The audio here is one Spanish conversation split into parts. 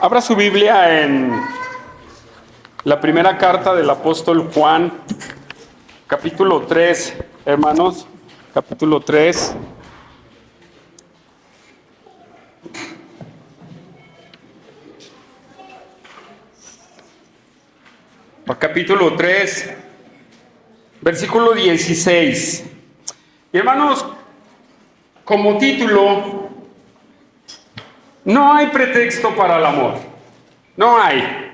Abra su Biblia en la primera carta del apóstol Juan, capítulo 3, hermanos, capítulo 3. Capítulo 3, versículo 16. Y hermanos, como título, no hay pretexto para el amor. No hay.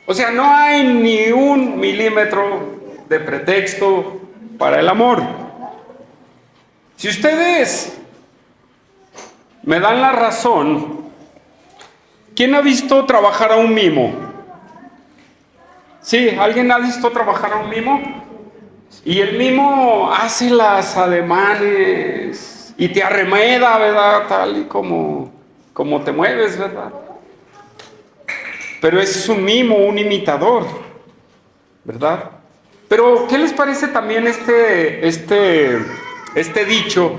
O sea, no hay ni un milímetro de pretexto para el amor. Si ustedes me dan la razón, ¿quién ha visto trabajar a un mimo? ¿Sí? ¿Alguien ha visto trabajar a un mimo? Y el mimo hace las ademanes y te arremeda, ¿verdad? Tal y como te mueves, ¿verdad? Pero ese es un mimo, un imitador, ¿verdad? Pero, ¿qué les parece también este dicho,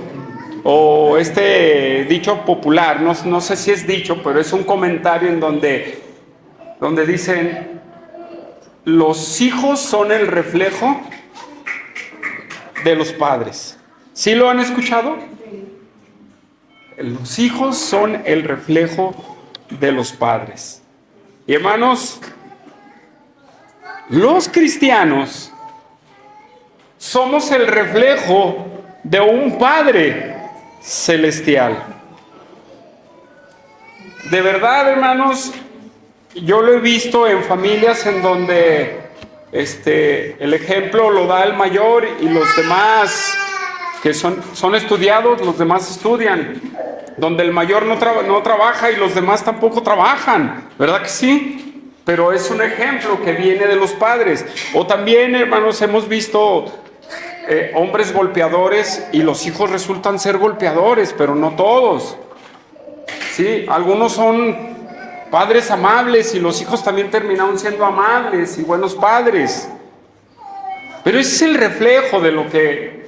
o este dicho popular? No sé si es dicho, pero es un comentario en donde dicen: los hijos son el reflejo de los padres. ¿Sí lo han escuchado? Los hijos son el reflejo de los padres. Y hermanos, los cristianos somos el reflejo de un Padre celestial. De verdad, hermanos, yo lo he visto en familias en donde el ejemplo lo da el mayor y los demás que son estudiados, los demás estudian. Donde el mayor no trabaja y los demás tampoco trabajan, ¿verdad que sí? Pero es un ejemplo que viene de los padres. O también, hermanos, hemos visto hombres golpeadores y los hijos resultan ser golpeadores, pero no todos. Sí, algunos son padres amables y los hijos también terminaron siendo amables y buenos padres. Pero ese es el reflejo de lo que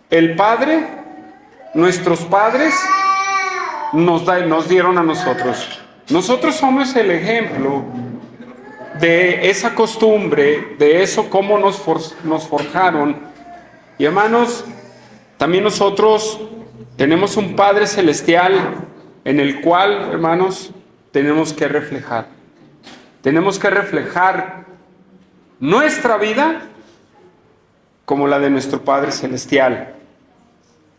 el Padre, nuestros padres, nos dieron a nosotros. Nosotros somos el ejemplo de esa costumbre, de eso, cómo nos forjaron. Y hermanos, también nosotros tenemos un Padre celestial en el cual, hermanos, tenemos que reflejar. Tenemos que reflejar nuestra vida como la de nuestro Padre celestial.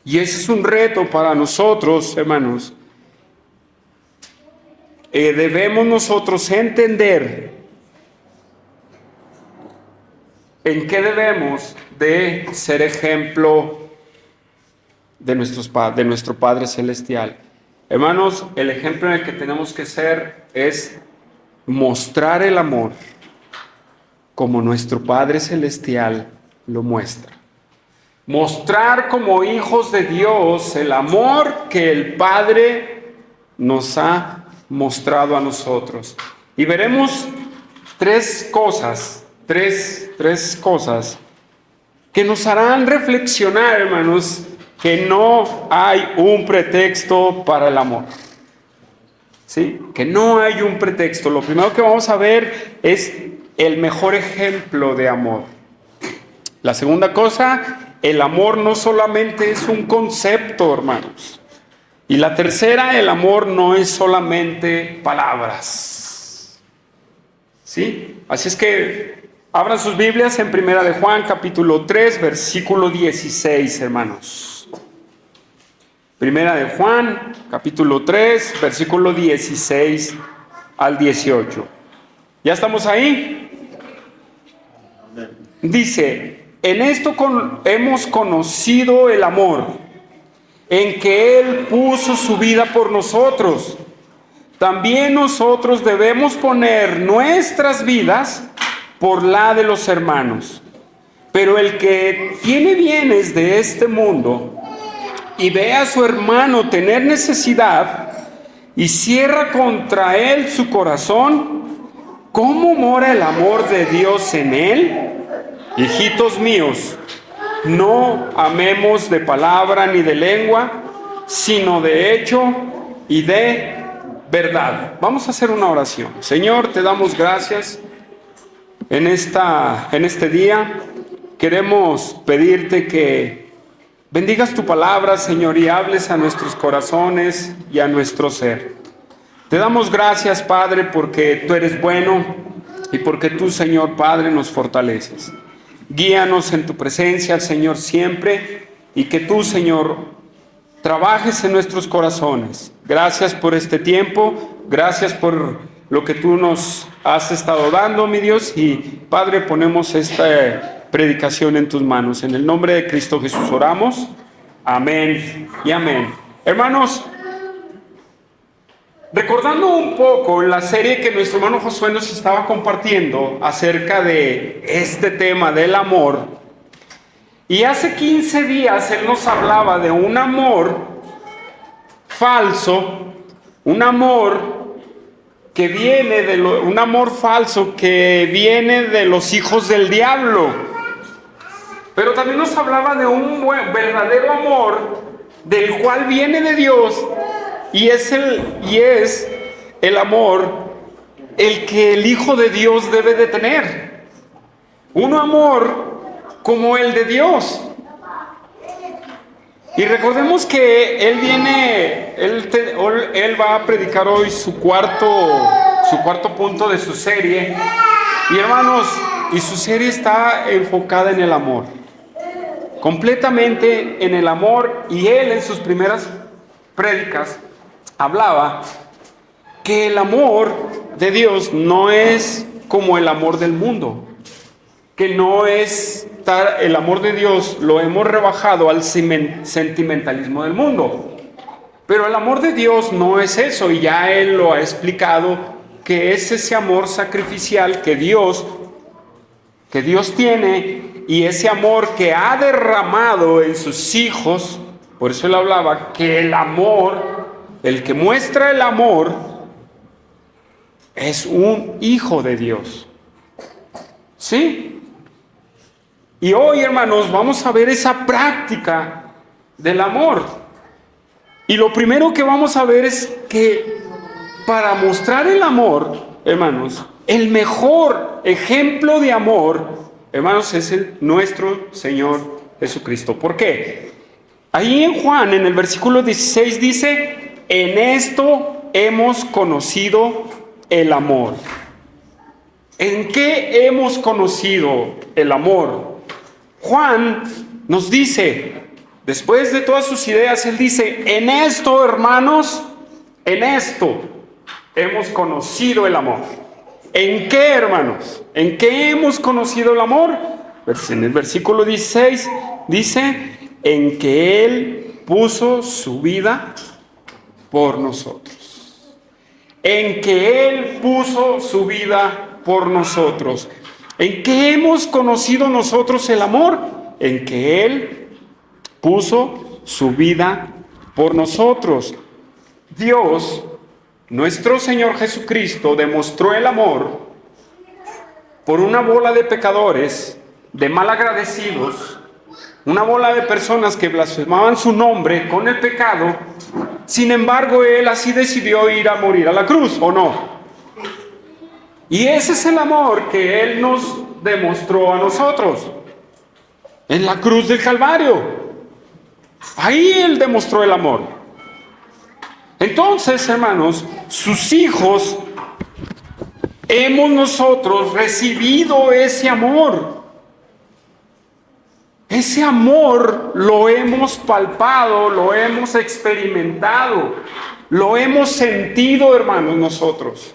Y ese es un reto para nosotros, hermanos. Debemos nosotros entender en qué debemos de ser ejemplo de nuestro Padre celestial. Hermanos, el ejemplo en el que tenemos que ser es mostrar el amor como nuestro Padre celestial lo muestra. Mostrar como hijos de Dios el amor que el Padre nos ha mostrado a nosotros. Y veremos tres cosas que nos harán reflexionar, hermanos, que no hay un pretexto para el amor. ¿Sí? Que no hay un pretexto. Lo primero que vamos a ver es el mejor ejemplo de amor. La segunda cosa, el amor no solamente es un concepto, hermanos. Y la tercera, el amor no es solamente palabras. ¿Sí? Así es que abran sus Biblias en Primera de Juan, capítulo 3, versículo 16, hermanos. Primera de Juan, capítulo 3, versículo 16 al 18. ¿Ya estamos ahí? Dice: en esto hemos conocido el amor, en que Él puso su vida por nosotros. También nosotros debemos poner nuestras vidas por la de los hermanos. Pero el que tiene bienes de este mundo y ve a su hermano tener necesidad y cierra contra él su corazón, ¿cómo mora el amor de Dios en él? Hijitos míos, no amemos de palabra ni de lengua, sino de hecho y de verdad. Vamos a hacer una oración. Señor, te damos gracias en este día. Queremos pedirte que bendigas tu palabra, Señor, y hables a nuestros corazones y a nuestro ser. Te damos gracias, Padre, porque tú eres bueno y porque tú, Señor Padre, nos fortaleces. Guíanos en tu presencia, Señor, siempre, y que tú, Señor, trabajes en nuestros corazones. Gracias por este tiempo, gracias por lo que tú nos has estado dando, mi Dios, y Padre, ponemos esta predicación en tus manos. En el nombre de Cristo Jesús oramos. Amén y amén. Hermanos, recordando un poco la serie que nuestro hermano Josué nos estaba compartiendo acerca de este tema del amor, y hace 15 días él nos hablaba de un amor falso, un amor un amor falso que viene de los hijos del diablo. Pero también nos hablaba de un verdadero amor del cual viene de Dios, y es el amor el que el Hijo de Dios debe de tener. Un amor como el de Dios. Y recordemos que él va a predicar hoy su cuarto punto de su serie. Y hermanos, y su serie está enfocada en el amor. Completamente en el amor. Y él en sus primeras prédicas hablaba que el amor de Dios no es como el amor del mundo. Que no es el amor de Dios, lo hemos rebajado al sentimentalismo del mundo. Pero el amor de Dios no es eso, y ya él lo ha explicado, que es ese amor sacrificial que Dios tiene, y ese amor que ha derramado en sus hijos. Por eso él hablaba que el amor, el que muestra el amor, es un hijo de Dios. ¿Sí? Y hoy, hermanos, vamos a ver esa práctica del amor. Y lo primero que vamos a ver es que para mostrar el amor, hermanos, el mejor ejemplo de amor, hermanos, es nuestro Señor Jesucristo. ¿Por qué? Ahí en Juan, en el versículo 16 dice: en esto hemos conocido el amor. ¿En qué hemos conocido el amor? Juan nos dice, después de todas sus ideas, él dice: en esto, hermanos, en esto hemos conocido el amor. ¿En qué, hermanos? ¿En qué hemos conocido el amor? Pues en el versículo 16 dice: en que Él puso su vida por nosotros. En que Él puso su vida por nosotros. ¿En qué hemos conocido nosotros el amor? En que Él puso su vida por nosotros. Dios, nuestro Señor Jesucristo, demostró el amor por una bola de pecadores, de malagradecidos, una bola de personas que blasfemaban su nombre con el pecado. Sin embargo, Él así decidió ir a morir a la cruz, ¿o no? Y ese es el amor que Él nos demostró a nosotros en la cruz del Calvario. Ahí Él demostró el amor. Entonces, hermanos, sus hijos, hemos nosotros recibido ese amor. Ese amor lo hemos palpado, lo hemos experimentado, lo hemos sentido, hermanos, nosotros.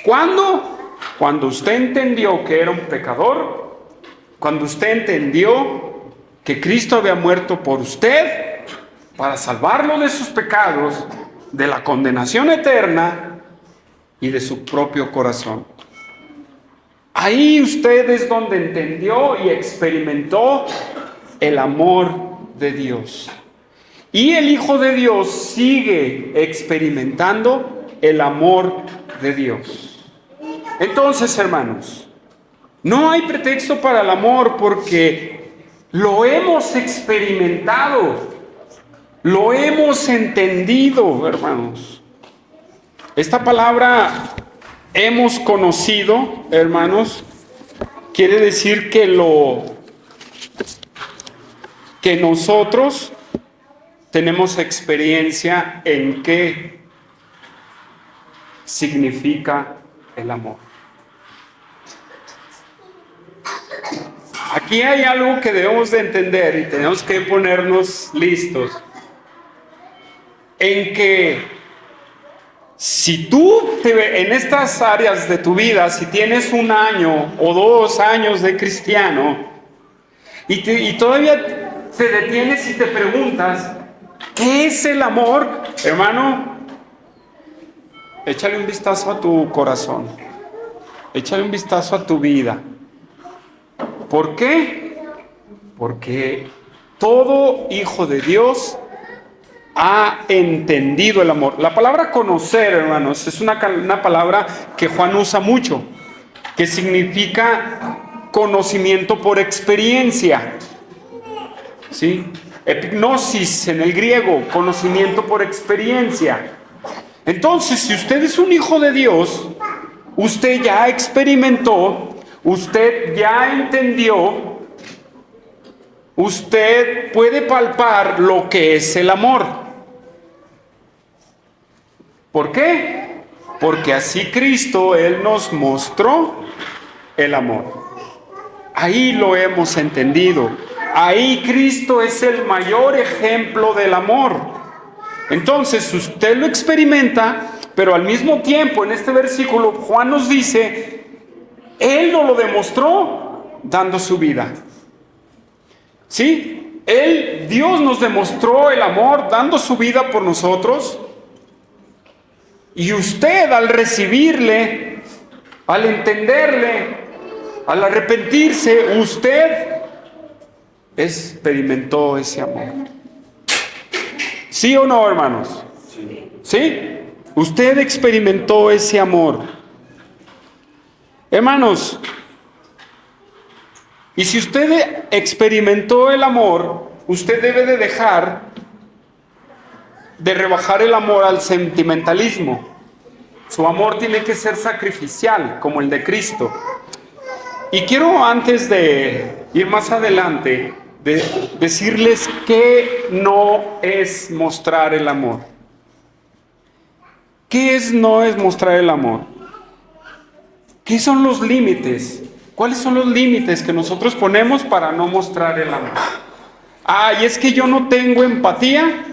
¿Cuándo? Cuando usted entendió que era un pecador, cuando usted entendió que Cristo había muerto por usted para salvarlo de sus pecados, de la condenación eterna y de su propio corazón. Ahí usted es donde entendió y experimentó el amor de Dios. Y el Hijo de Dios sigue experimentando el amor de Dios. Entonces, hermanos, no hay pretexto para el amor porque lo hemos experimentado, lo hemos entendido, hermanos. Esta palabra hemos conocido, hermanos, quiere decir que nosotros tenemos experiencia en qué significa el amor. Aquí hay algo que debemos de entender y tenemos que ponernos listos en que si tú en estas áreas de tu vida, si tienes 1 año o 2 años de cristiano y todavía te detienes y te preguntas, ¿qué es el amor? Hermano, échale un vistazo a tu corazón, échale un vistazo a tu vida. ¿Por qué? Porque todo hijo de Dios ha entendido el amor. La palabra conocer, hermanos, es una palabra que Juan usa mucho, que significa conocimiento por experiencia. ¿Sí? Epignosis en el griego, conocimiento por experiencia. Entonces, si usted es un hijo de Dios, usted ya experimentó, usted ya entendió, usted puede palpar lo que es el amor. ¿Por qué? Porque así Cristo, Él nos mostró el amor. Ahí lo hemos entendido. Ahí Cristo es el mayor ejemplo del amor. Entonces usted lo experimenta, pero al mismo tiempo en este versículo Juan nos dice, Él nos lo demostró dando su vida. ¿Sí? Dios nos demostró el amor dando su vida por nosotros. Y usted al recibirle, al entenderle, al arrepentirse, usted experimentó ese amor. ¿Sí o no, hermanos? ¿Sí? Usted experimentó ese amor. Hermanos, y si usted experimentó el amor, usted debe de dejar de rebajar el amor al sentimentalismo. Su amor tiene que ser sacrificial, como el de Cristo. Y quiero, antes de ir más adelante, decirles qué no es mostrar el amor. ¿Qué no es mostrar el amor? ¿Qué son los límites? ¿Cuáles son los límites que nosotros ponemos para no mostrar el amor? Y es que yo no tengo empatía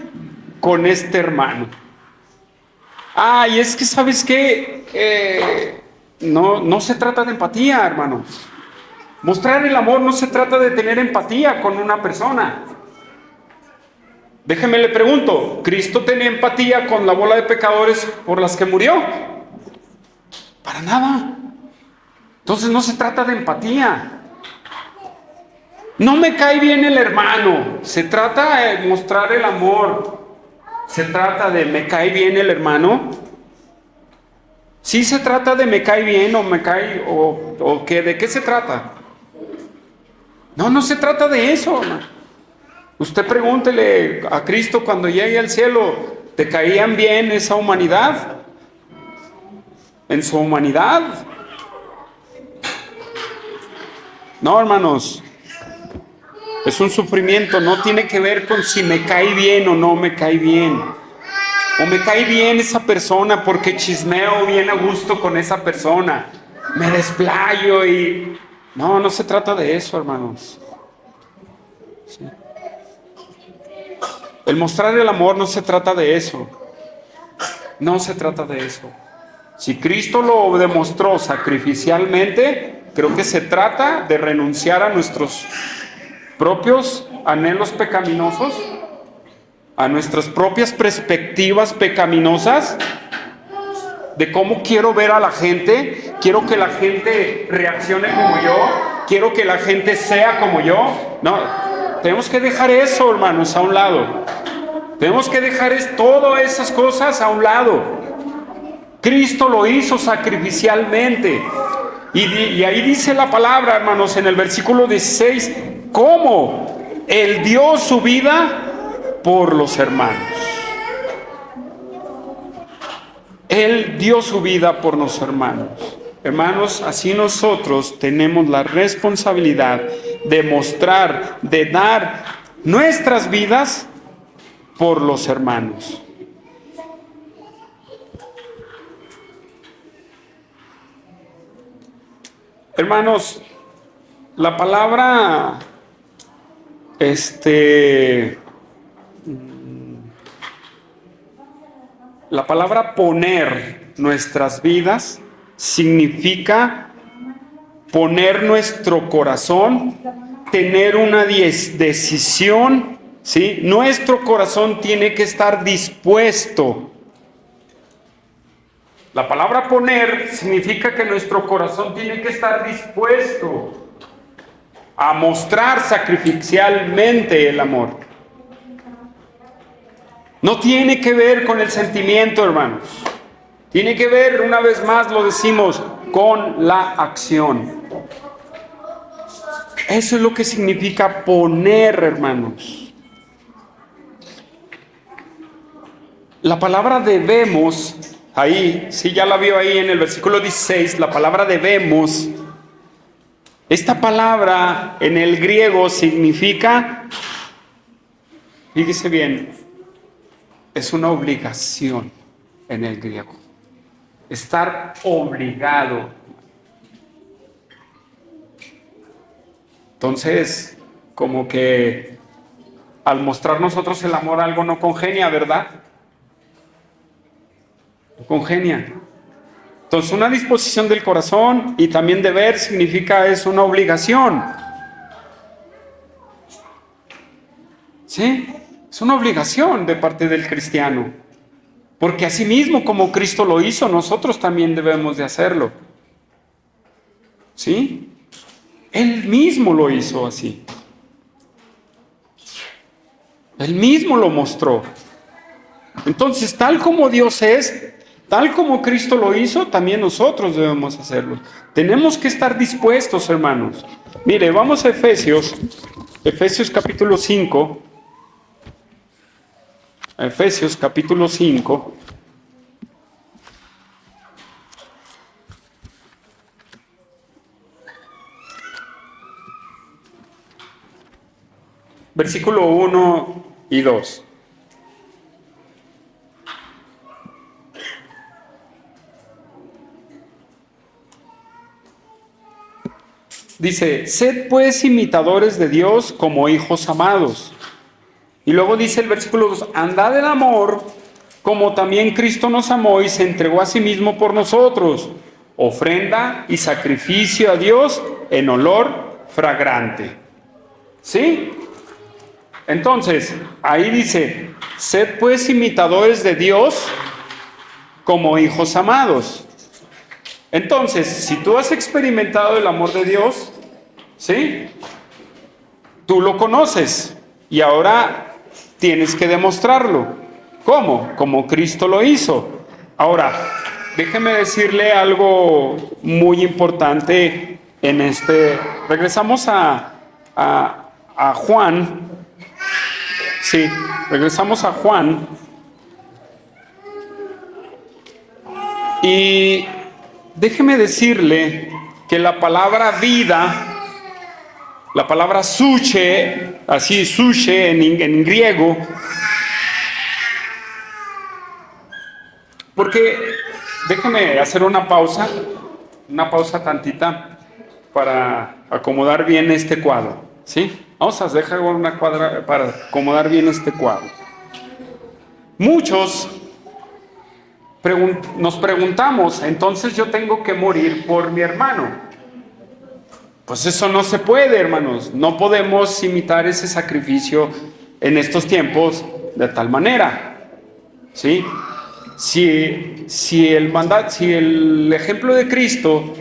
con este hermano. Y es que, ¿sabes qué? No se trata de empatía, hermanos. Mostrar el amor no se trata de tener empatía con una persona. Déjeme le pregunto, ¿Cristo tenía empatía con la bola de pecadores por las que murió? Para nada. Entonces no se trata de empatía. No me cae bien el hermano. Se trata de mostrar el amor. Se trata de ¿me cae bien el hermano? Sí se trata de ¿me cae bien o me cae o qué? ¿De qué se trata? No se trata de eso. Usted pregúntele a Cristo cuando llegue al cielo, ¿te caían bien esa humanidad? En su humanidad. No, hermanos. Es un sufrimiento, no tiene que ver con si me cae bien o no me cae bien. O me cae bien esa persona porque chismeo bien a gusto con esa persona. Me desplayo y... No se trata de eso, hermanos. Sí. El mostrar el amor no se trata de eso. No se trata de eso. Si Cristo lo demostró sacrificialmente, creo que se trata de renunciar a nuestros propios anhelos pecaminosos, a nuestras propias perspectivas pecaminosas de cómo quiero ver a la gente. Quiero que la gente reaccione como yo, quiero que la gente sea como yo. No, tenemos que dejar eso, hermanos, a un lado. Tenemos que dejar todas esas cosas a un lado. Cristo lo hizo sacrificialmente. Y ahí dice la palabra, hermanos, en el versículo 16, cómo Él dio su vida por los hermanos. Él dio su vida por los hermanos. Hermanos, así nosotros tenemos la responsabilidad de mostrar, de dar nuestras vidas por los hermanos. Hermanos, la palabra la palabra poner nuestras vidas significa poner nuestro corazón, tener una decisión, ¿sí? Nuestro corazón tiene que estar dispuesto. La palabra poner significa que nuestro corazón tiene que estar dispuesto a mostrar sacrificialmente el amor. No tiene que ver con el sentimiento, hermanos. Tiene que ver, una vez más lo decimos, con la acción. Eso es lo que significa poner, hermanos. La palabra debemos, ahí, sí, ya la vio ahí en el versículo 16, la palabra debemos. Esta palabra en el griego significa, fíjese bien, es una obligación en el griego. Estar obligado. Entonces, como que al mostrar nosotros el amor algo no congenia, ¿verdad? No congenia. Entonces, una disposición del corazón y también deber significa es una obligación. ¿Sí? Es una obligación de parte del cristiano. Porque así mismo como Cristo lo hizo, nosotros también debemos de hacerlo. ¿Sí? Él mismo lo hizo así. Él mismo lo mostró. Entonces, tal como Dios es, tal como Cristo lo hizo, también nosotros debemos hacerlo. Tenemos que estar dispuestos, hermanos. Mire, vamos a Efesios capítulo 5. Efesios capítulo 5. Versículo 1 y 2. Dice, sed pues imitadores de Dios como hijos amados. Y luego dice el versículo 2, andad en amor, como también Cristo nos amó y se entregó a sí mismo por nosotros, ofrenda y sacrificio a Dios en olor fragante. ¿Sí? Entonces, ahí dice, sed pues imitadores de Dios como hijos amados. Entonces, si tú has experimentado el amor de Dios, ¿sí? Tú lo conoces y ahora tienes que demostrarlo. ¿Cómo? Como Cristo lo hizo. Ahora, déjeme decirle algo muy importante en este. Regresamos a Juan. Sí, regresamos a Juan. Y déjeme decirle que la palabra vida, la palabra suche, así suche en griego, porque déjeme hacer una pausa tantita para acomodar bien este cuadro, ¿sí? Vamos a dejar una cuadra para acomodar bien este cuadro. Muchos nos preguntamos, entonces yo tengo que morir por mi hermano. Pues eso no se puede, hermanos. No podemos imitar ese sacrificio en estos tiempos de tal manera. ¿Sí? Si el ejemplo de Cristo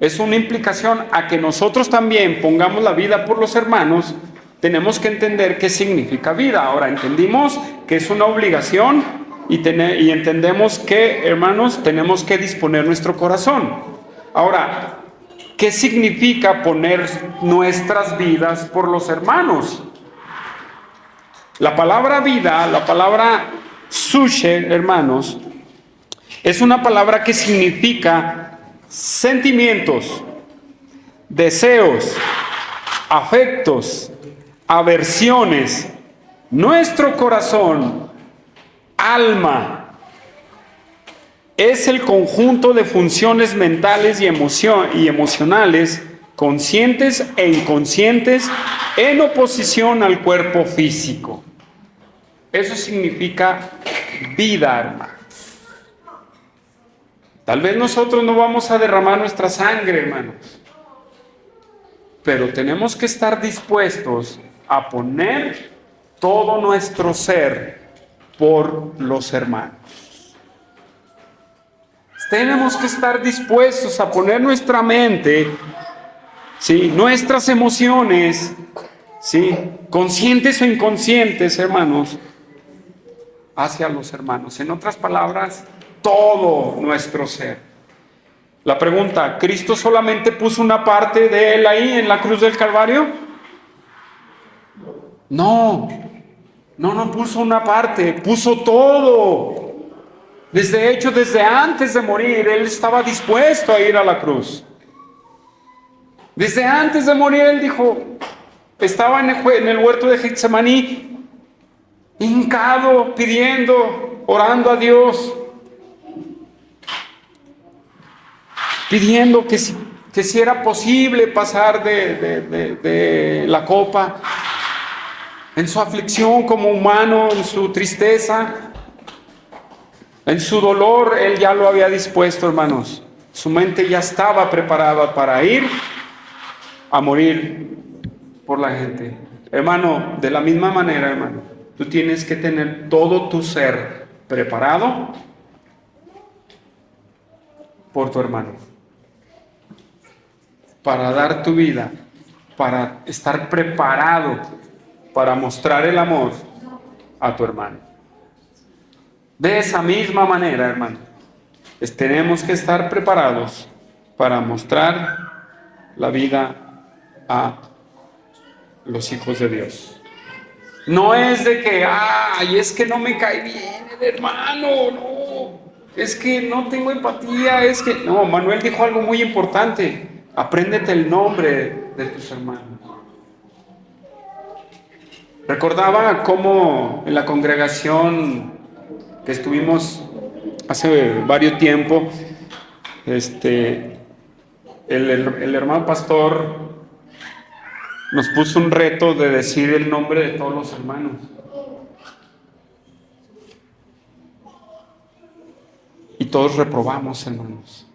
es una implicación a que nosotros también pongamos la vida por los hermanos, tenemos que entender qué significa vida. Ahora, entendimos que es una obligación y entendemos que, hermanos, tenemos que disponer nuestro corazón. Ahora, ¿qué significa poner nuestras vidas por los hermanos? La palabra vida, la palabra suche, hermanos, Es una palabra que significa sentimientos, deseos, afectos, aversiones, nuestro corazón, alma. Es el conjunto de funciones mentales y emocionales, conscientes e inconscientes, en oposición al cuerpo físico. Eso significa vida, hermanos. Tal vez nosotros no vamos a derramar nuestra sangre, hermanos, pero tenemos que estar dispuestos a poner todo nuestro ser por los hermanos. Tenemos que estar dispuestos a poner nuestra mente, ¿sí?, nuestras emociones, ¿sí?, conscientes o inconscientes, hermanos, hacia los hermanos. En otras palabras, todo nuestro ser. La pregunta: ¿Cristo solamente puso una parte de él ahí en la cruz del Calvario? No puso una parte, puso todo. Desde antes de morir, él estaba dispuesto a ir a la cruz. Desde antes de morir, él dijo, estaba en el huerto de Getsemaní, hincado, pidiendo, orando a Dios, pidiendo que si era posible pasar de la copa, en su aflicción como humano, en su tristeza, en su dolor. Él ya lo había dispuesto, hermanos. Su mente ya estaba preparada para ir a morir por la gente. Hermano, de la misma manera, hermano, tú tienes que tener todo tu ser preparado por tu hermano, para dar tu vida, para estar preparado para mostrar el amor a tu hermano. De esa misma manera, hermano, tenemos que estar preparados para mostrar la vida a los hijos de Dios. No es de que, es que no me cae bien el hermano, no, es que no tengo empatía, es que... No, Manuel dijo algo muy importante: apréndete el nombre de tus hermanos. Recordaba cómo en la congregación que estuvimos hace varios tiempo, el hermano pastor nos puso un reto de decir el nombre de todos los hermanos. Y todos reprobamos, hermanos.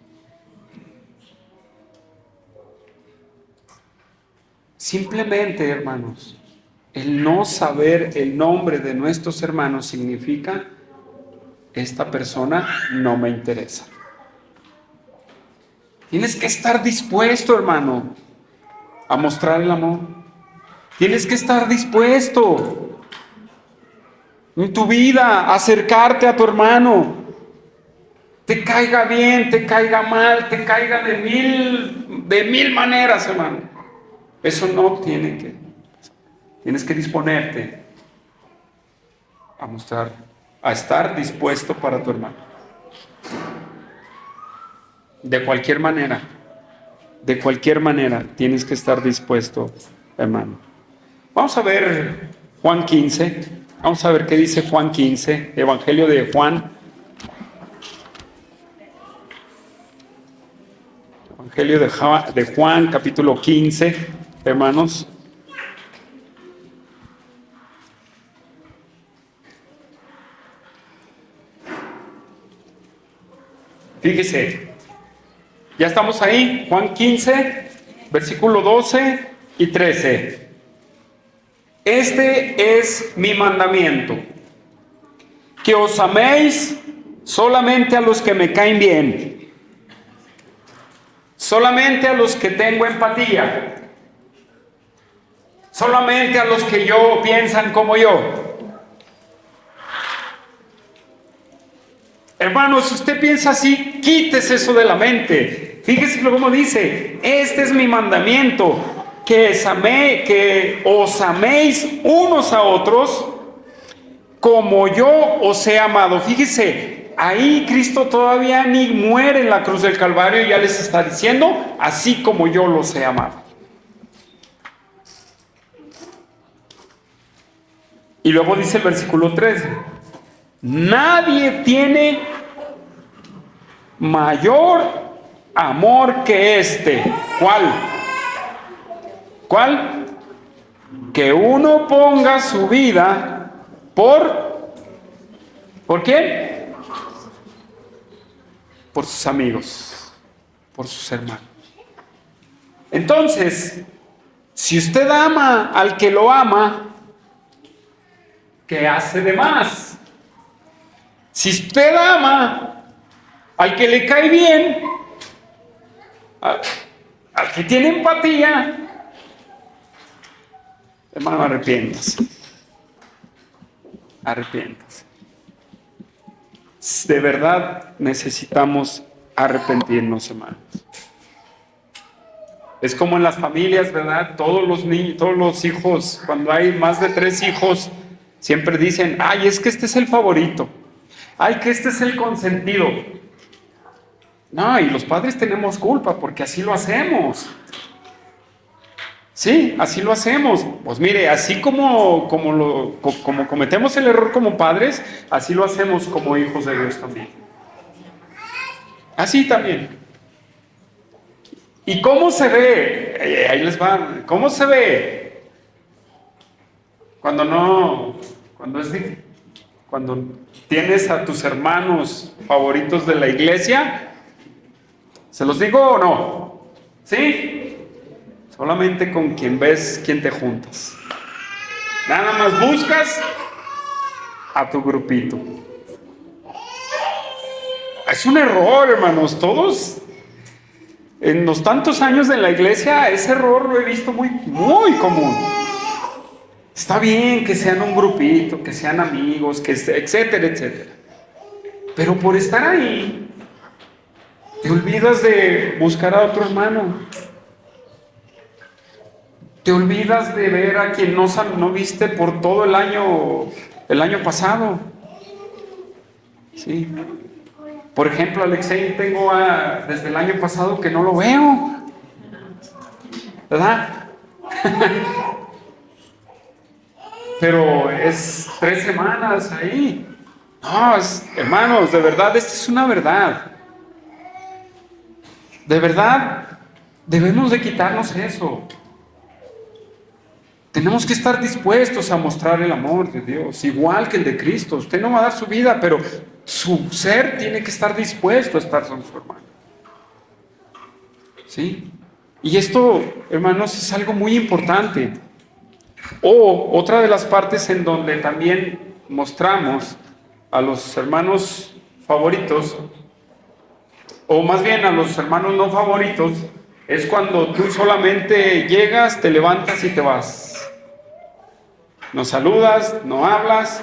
Simplemente, hermanos, el no saber el nombre de nuestros hermanos significa: esta persona no me interesa. Tienes que estar dispuesto, hermano, a mostrar el amor. Tienes que estar dispuesto en tu vida a acercarte a tu hermano. Te caiga bien, te caiga mal, te caiga de mil maneras, hermano. Eso no tiene que... Tienes que disponerte a mostrar, a estar dispuesto para tu hermano. De cualquier manera tienes que estar dispuesto, hermano. Vamos a ver Juan 15, vamos a ver qué dice Juan 15, Evangelio de Juan. Evangelio de Juan, capítulo 15, hermanos. Fíjese, ya estamos ahí, Juan 15, versículo 12 y 13. Este es mi mandamiento, que os améis solamente a los que me caen bien, solamente a los que tengo empatía, solamente a los que piensan como yo. Hermanos, si usted piensa así, quítese eso de la mente. Fíjese cómo dice: este es mi mandamiento, que os améis unos a otros como yo os he amado. Fíjese, ahí Cristo todavía ni muere en la cruz del Calvario y ya les está diciendo, así como yo los he amado. Y luego dice el versículo 13, nadie tiene mayor amor que este. ¿Cuál? ¿Cuál? Que uno ponga su vida ¿por quién? Por sus amigos, por sus hermanos. Entonces, si usted ama al que lo ama, ¿qué hace de más? Si usted ama al que le cae bien, al que tiene empatía, hermano, arrepiéntase. Arrepiéntase. De verdad necesitamos arrepentirnos, hermanos. Es como en las familias, ¿verdad? Todos los niños, todos los hijos, cuando hay más de 3 hijos, siempre dicen, ay, es que este es el favorito. Ay, que este es el consentido. No, y los padres tenemos culpa porque así lo hacemos. Sí, así lo hacemos. Pues mire, así como cometemos el error como padres, así lo hacemos como hijos de Dios también. Así también. ¿Y cómo se ve? Ahí les va. ¿Cómo se ve? Cuando tienes a tus hermanos favoritos de la iglesia, ¿se los digo o no? ¿Sí? Solamente con quien ves, quien te juntas. Nada más buscas a tu grupito. Es un error, hermanos. Todos, en los tantos años de la iglesia, ese error lo he visto muy, muy común. Está bien que sean un grupito, que sean amigos, etcétera, etcétera. Pero por estar ahí, te olvidas de buscar a otro hermano. Te olvidas de ver a quien no viste por todo el año pasado. Sí. Por ejemplo, Alexei, tengo desde el año pasado que no lo veo. ¿Verdad? Pero es 3 semanas ahí. No, hermanos, de verdad, esta es una verdad. De verdad, debemos de quitarnos eso. Tenemos que estar dispuestos a mostrar el amor de Dios, igual que el de Cristo. Usted no va a dar su vida, pero su ser tiene que estar dispuesto a estar con su hermano. ¿Sí? Y esto, hermanos, es algo muy importante. Otra de las partes en donde también mostramos a los hermanos favoritos, o más bien a los hermanos no favoritos, es cuando tú solamente llegas, te levantas y te vas. No saludas, no hablas,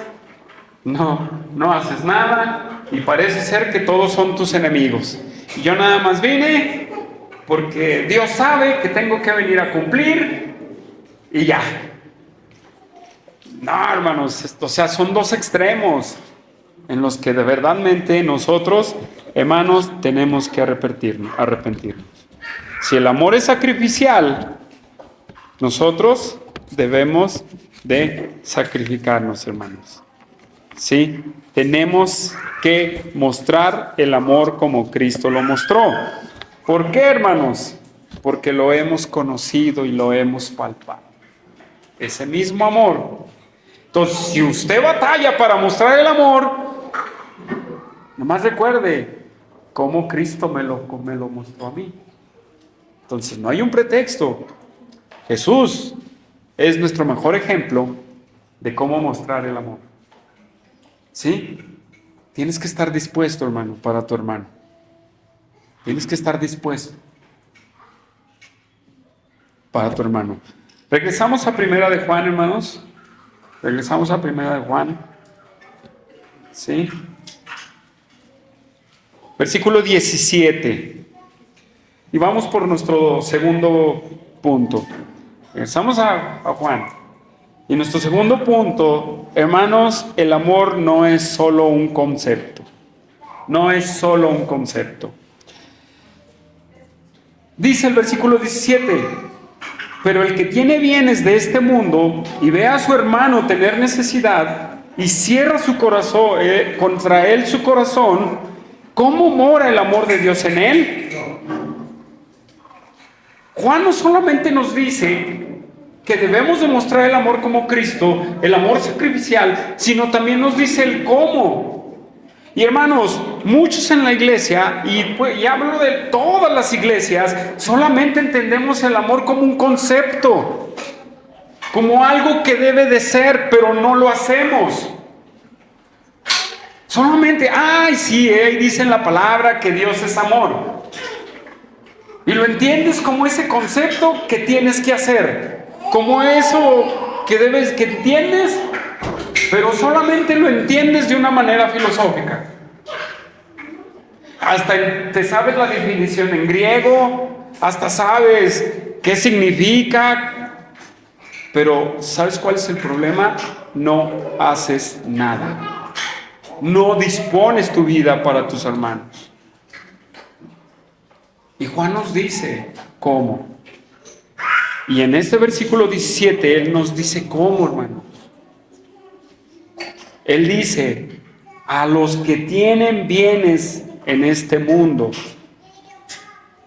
no haces nada y parece ser que todos son tus enemigos. Y yo nada más vine porque Dios sabe que tengo que venir a cumplir y ya. No, hermanos, o sea, son 2 extremos en los que de verdadmente nosotros, hermanos, tenemos que arrepentirnos. Si el amor es sacrificial, nosotros debemos de sacrificarnos, hermanos. ¿Sí? Tenemos que mostrar el amor como Cristo lo mostró. ¿Por qué, hermanos? Porque lo hemos conocido y lo hemos palpado. Ese mismo amor. Entonces, si usted batalla para mostrar el amor, nomás recuerde cómo Cristo me lo mostró a mí. Entonces, no hay un pretexto. Jesús es nuestro mejor ejemplo de cómo mostrar el amor. ¿Sí? Tienes que estar dispuesto, hermano, para tu hermano. Tienes que estar dispuesto para tu hermano. Regresamos a Primera de Juan, hermanos. Regresamos a Primera de Juan. ¿Sí? Versículo 17. Y vamos por nuestro segundo punto. Regresamos a Juan. Y nuestro segundo punto, hermanos, el amor no es solo un concepto. no es solo un concepto. Dice el versículo 17, pero el que tiene bienes de este mundo y ve a su hermano tener necesidad y cierra su corazón contra él su corazón, ¿cómo mora el amor de Dios en él? Juan no solamente nos dice que debemos demostrar el amor como Cristo, el amor sacrificial, sino también nos dice el cómo. Y hermanos, muchos en la iglesia, y hablo de todas las iglesias, solamente entendemos el amor como un concepto, como algo que debe de ser, pero no lo hacemos. Solamente, sí, dice en la palabra que Dios es amor. Y lo entiendes como ese concepto que tienes que hacer, como eso que entiendes, pero solamente lo entiendes de una manera filosófica. Hasta te sabes la definición en griego, hasta sabes qué significa, pero ¿sabes cuál es el problema? No haces nada. No dispones tu vida para tus hermanos. Y Juan nos dice cómo. Y en este versículo 17, él nos dice cómo, hermanos. Él dice, a los que tienen bienes en este mundo.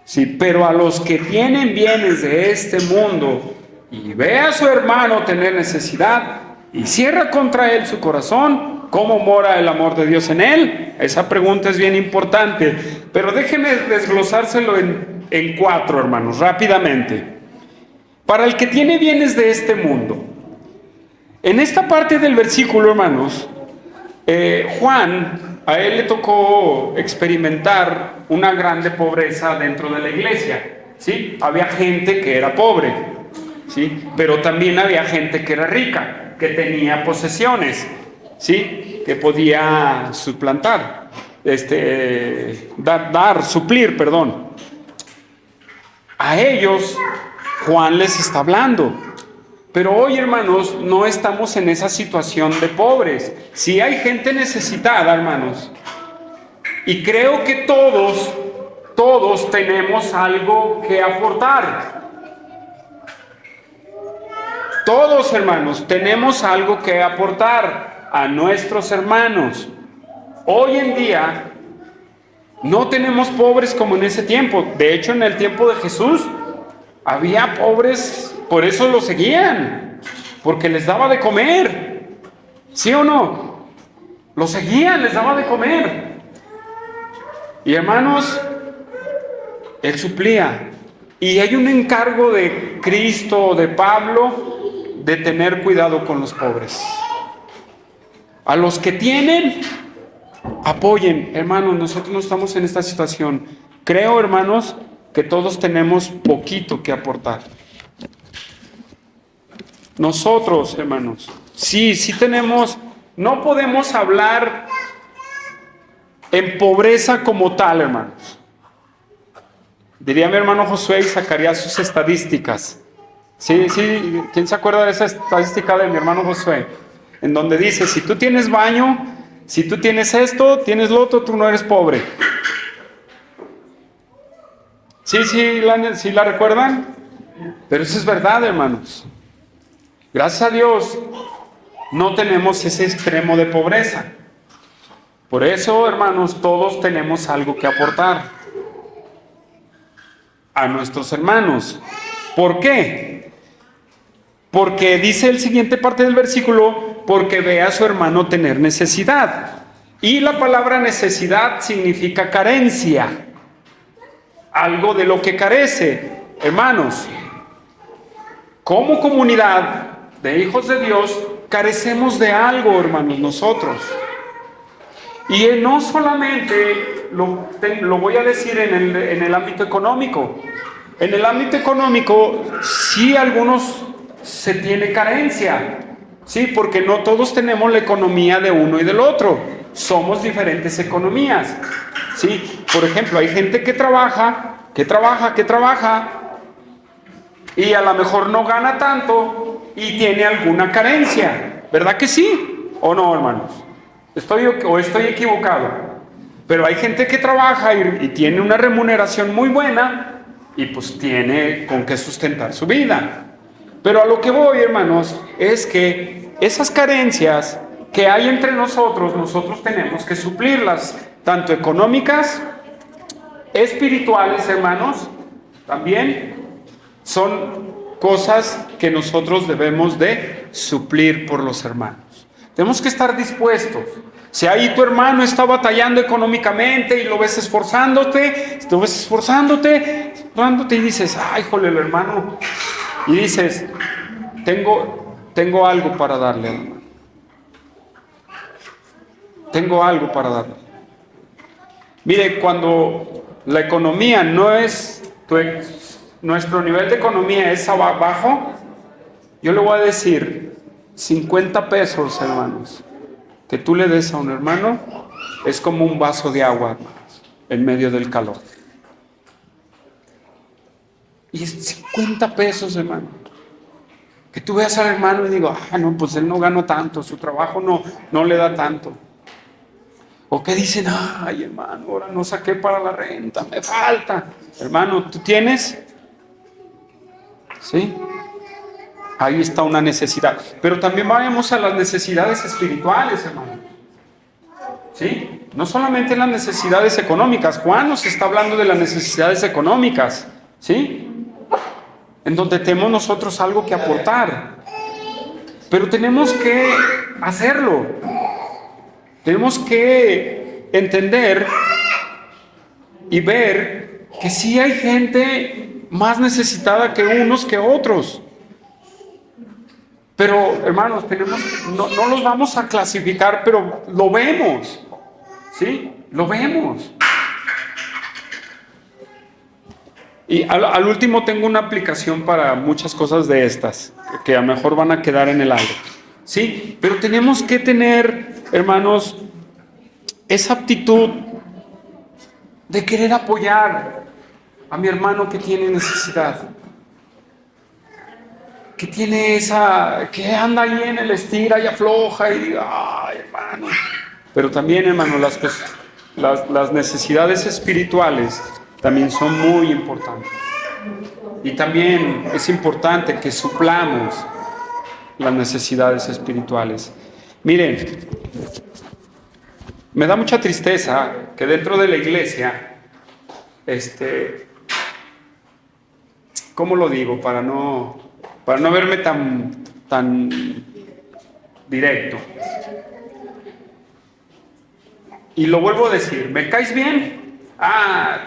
Sí, pero a los que tienen bienes de este mundo y ve a su hermano tener necesidad y cierra contra él su corazón, ¿cómo mora el amor de Dios en él? Esa pregunta es bien importante, pero déjenme desglosárselo en 4, hermanos, rápidamente. Para el que tiene bienes de este mundo, en esta parte del versículo, hermanos, Juan, a él le tocó experimentar una grande pobreza dentro de la iglesia, ¿sí? Había gente que era pobre, ¿sí? Pero también había gente que era rica, que tenía posesiones, ¿sí? Que podía suplantar, suplir. A ellos Juan les está hablando. Pero hoy, hermanos, no estamos en esa situación de pobres. Sí hay gente necesitada, hermanos. Y creo que todos tenemos algo que aportar. Todos, hermanos, tenemos algo que aportar a nuestros hermanos. Hoy en día no tenemos pobres como en ese tiempo. De hecho, en el tiempo de Jesús había pobres, por eso lo seguían, porque les daba de comer. ¿Sí o no? Lo seguían, les daba de comer. Y hermanos, él suplía. Y hay un encargo de Cristo, de Pablo, de tener cuidado con los pobres. A los que tienen, apoyen. Hermanos, nosotros no estamos en esta situación. Creo, hermanos, que todos tenemos poquito que aportar. Nosotros, hermanos, sí tenemos, no podemos hablar en pobreza como tal, hermanos. Diría mi hermano Josué y sacaría sus estadísticas. Sí, ¿quién se acuerda de esa estadística de mi hermano Josué? En donde dice, si tú tienes baño, si tú tienes esto, tienes lo otro, tú no eres pobre. ¿Sí la recuerdan? Pero eso es verdad, hermanos. Gracias a Dios no tenemos ese extremo de pobreza. Por eso, hermanos, todos tenemos algo que aportar a nuestros hermanos. ¿Por qué? Porque dice el siguiente parte del versículo, porque ve a su hermano tener necesidad. Y la palabra necesidad significa carencia. Algo de lo que carece. Hermanos, como comunidad de hijos de Dios, carecemos de algo, hermanos, nosotros. Y no solamente lo voy a decir en el ámbito económico. En el ámbito económico, sí, algunos se tiene carencia. Sí, porque no todos tenemos la economía de uno y del otro. Somos diferentes economías. Sí, por ejemplo, hay gente que trabaja, y a lo mejor no gana tanto y tiene alguna carencia. ¿Verdad que sí? ¿O no, hermanos? ¿Estoy equivocado? Pero hay gente que trabaja y tiene una remuneración muy buena y pues tiene con qué sustentar su vida. Pero a lo que voy, hermanos, es que esas carencias que hay entre nosotros tenemos que suplirlas, tanto económicas, espirituales, hermanos, también son cosas que nosotros debemos de suplir por los hermanos. Tenemos que estar dispuestos. Si ahí tu hermano está batallando económicamente y lo ves esforzándote y dices, ay, jole, el hermano, y dices, tengo algo para darle, hermano. Tengo algo para darle. Mire, cuando la economía no es, nuestro nivel de economía es abajo, yo le voy a decir, 50 pesos, hermanos, que tú le des a un hermano, es como un vaso de agua, hermanos, en medio del calor. Y es 50 pesos, hermano. Que tú veas al hermano y digo, no, pues él no gana tanto, su trabajo no le da tanto. O que dicen, ay, hermano, ahora no saqué para la renta, me falta. Hermano, ¿tú tienes? ¿Sí? Ahí está una necesidad. Pero también vayamos a las necesidades espirituales, hermano. ¿Sí? No solamente las necesidades económicas. Juan nos está hablando de las necesidades económicas. ¿Sí? En donde tenemos nosotros algo que aportar. Pero tenemos que hacerlo. Tenemos que entender y ver que sí hay gente más necesitada que unos que otros. Pero, hermanos, no los vamos a clasificar, pero lo vemos. ¿Sí? Lo vemos. Y al último tengo una aplicación para muchas cosas de estas, que a lo mejor van a quedar en el aire. ¿Sí? Pero tenemos que tener, hermanos, esa aptitud de querer apoyar a mi hermano que tiene necesidad. Que tiene que anda ahí en el estira y afloja y diga, ay, hermano. Pero también, hermano, las necesidades espirituales también son muy importantes. Y también es importante que suplamos las necesidades espirituales. Miren, me da mucha tristeza que dentro de la iglesia, ¿cómo lo digo? Para no verme tan directo. Y lo vuelvo a decir, ¿me caes bien?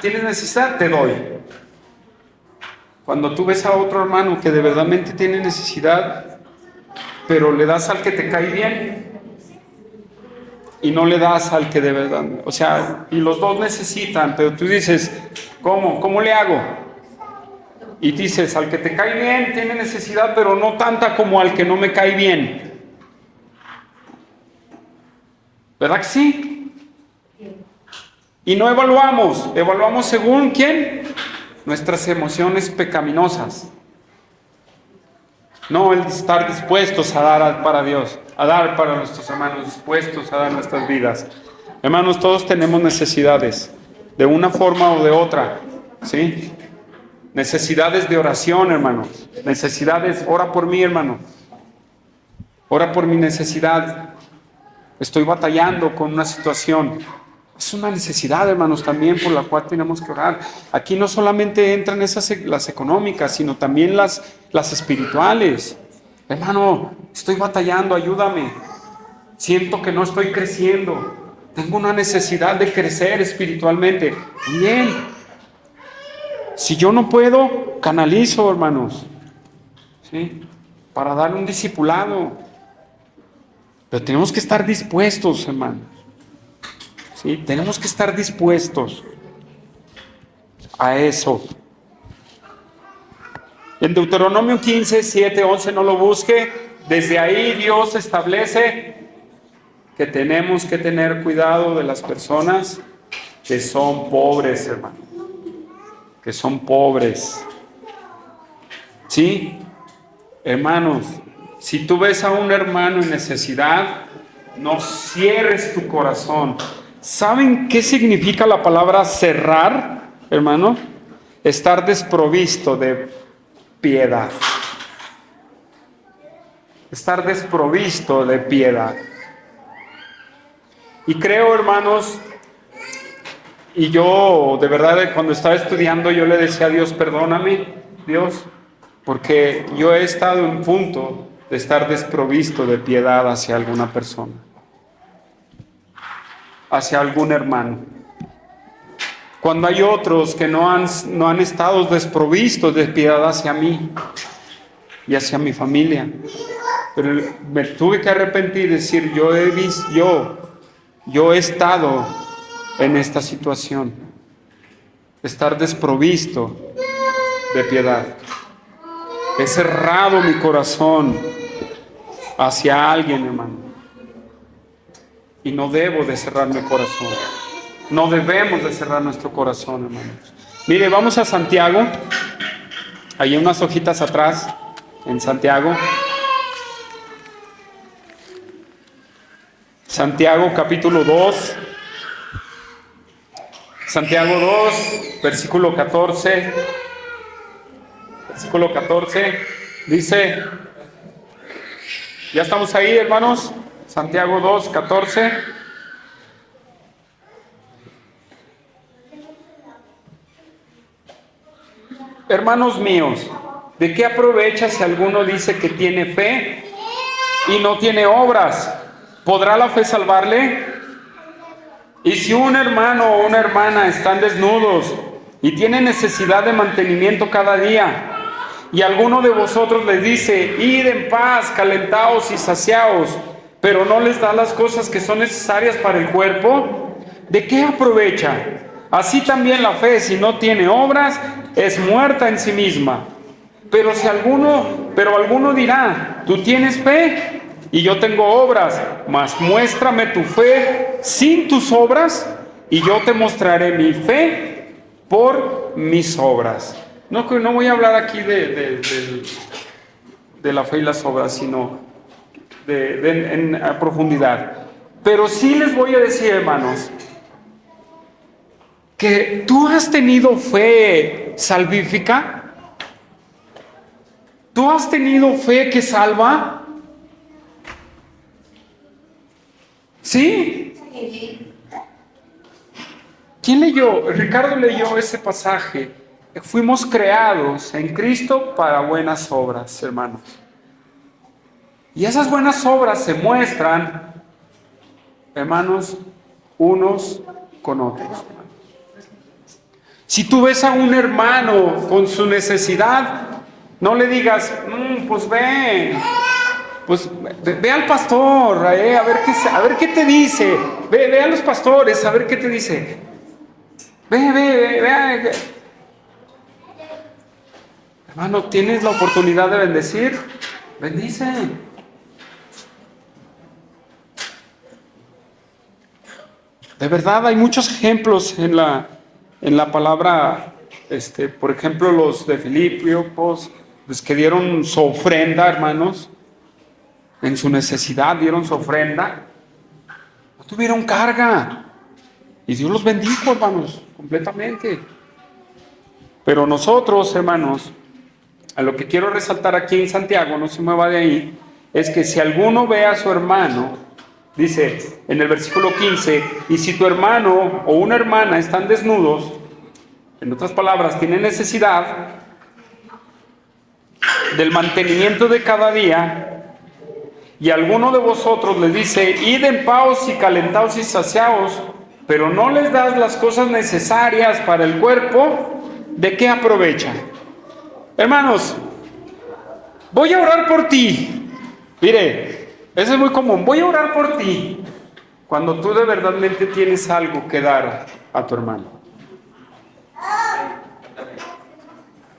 ¿Tienes necesidad? Te doy. Cuando tú ves a otro hermano que de verdadmente tiene necesidad, pero le das al que te cae bien y no le das al que de verdad, o sea, y los dos necesitan, pero tú dices, ¿cómo le hago? Y dices, al que te cae bien tiene necesidad, pero no tanta como al que no me cae bien. ¿Verdad que sí? Y no evaluamos según ¿quién? Nuestras emociones pecaminosas. No el estar dispuestos a dar para Dios, a dar para nuestros hermanos, dispuestos a dar nuestras vidas. Hermanos, todos tenemos necesidades, de una forma o de otra, ¿sí? Necesidades de oración, hermanos. Necesidades, ora por mí, hermano. Ora por mi necesidad. Estoy batallando con una situación. Es una necesidad, hermanos, también por la cual tenemos que orar. Aquí no solamente entran las económicas, sino también las espirituales. Hermano, estoy batallando, ayúdame. Siento que no estoy creciendo. Tengo una necesidad de crecer espiritualmente. Bien. Si yo no puedo, canalizo, hermanos. ¿Sí? Para dar un discipulado. Pero tenemos que estar dispuestos, hermanos. ¿Sí? Tenemos que estar dispuestos a eso. En Deuteronomio 15, 7, 11, no lo busque. Desde ahí Dios establece que tenemos que tener cuidado de las personas que son pobres, hermano. Que son pobres. ¿Sí? Hermanos, si tú ves a un hermano en necesidad, no cierres tu corazón. ¿Saben qué significa la palabra cerrar, hermano? Estar desprovisto de piedad. Estar desprovisto de piedad. Y creo, hermanos, y yo de verdad cuando estaba estudiando yo le decía a Dios, perdóname, Dios, porque yo he estado en un punto de estar desprovisto de piedad hacia alguna persona, hacia algún hermano. Cuando hay otros que no han estado desprovistos de piedad hacia mí y hacia mi familia. Pero me tuve que arrepentir y decir, yo he estado en esta situación, estar desprovisto de piedad. He cerrado mi corazón hacia alguien, hermano. Y no debo de cerrar mi corazón. No debemos de cerrar nuestro corazón, hermanos. Mire, vamos a Santiago. Hay unas hojitas atrás, en Santiago. Santiago capítulo 2. Santiago 2, versículo 14. Versículo 14. Dice, ¿ya estamos ahí, hermanos? Santiago 2, 14. Hermanos míos, ¿de qué aprovecha si alguno dice que tiene fe y no tiene obras? ¿Podrá la fe salvarle? Y si un hermano o una hermana están desnudos y tienen necesidad de mantenimiento cada día, y alguno de vosotros les dice, id en paz, calentaos y saciaos, pero no les da las cosas que son necesarias para el cuerpo, ¿de qué aprovecha? Así también la fe, si no tiene obras, es muerta en sí misma. Pero alguno dirá, tú tienes fe y yo tengo obras, mas muéstrame tu fe sin tus obras y yo te mostraré mi fe por mis obras. No voy a hablar aquí de la fe y las obras, sino a profundidad. Pero sí les voy a decir, hermanos, que tú has tenido fe salvífica. ¿Tú has tenido fe que salva? ¿Sí? ¿Quién leyó? Ricardo leyó ese pasaje. Fuimos creados en Cristo para buenas obras, hermanos. Y esas buenas obras se muestran, hermanos, unos con otros. Si tú ves a un hermano con su necesidad, no le digas, pues ve al pastor, a ver qué te dice. Ve a los pastores, a ver qué te dice. Ve. Hermano, ¿tienes la oportunidad de bendecir? Bendice. De verdad, hay muchos ejemplos en la palabra, por ejemplo, los de Filipos, los que dieron su ofrenda, hermanos, en su necesidad dieron su ofrenda, no tuvieron carga, y Dios los bendijo, hermanos, completamente. Pero nosotros, hermanos, a lo que quiero resaltar aquí en Santiago, no se me va de ahí, es que si alguno ve a su hermano, dice en el versículo 15, y si tu hermano o una hermana están desnudos, en otras palabras, tienen necesidad del mantenimiento de cada día, y alguno de vosotros les dice, id en paz y calentaos y saciaos, pero no les das las cosas necesarias para el cuerpo, ¿de qué aprovecha? Hermanos, voy a orar por ti. Mire, eso es muy común. Voy a orar por ti cuando tú de verdadmente tienes algo que dar a tu hermano.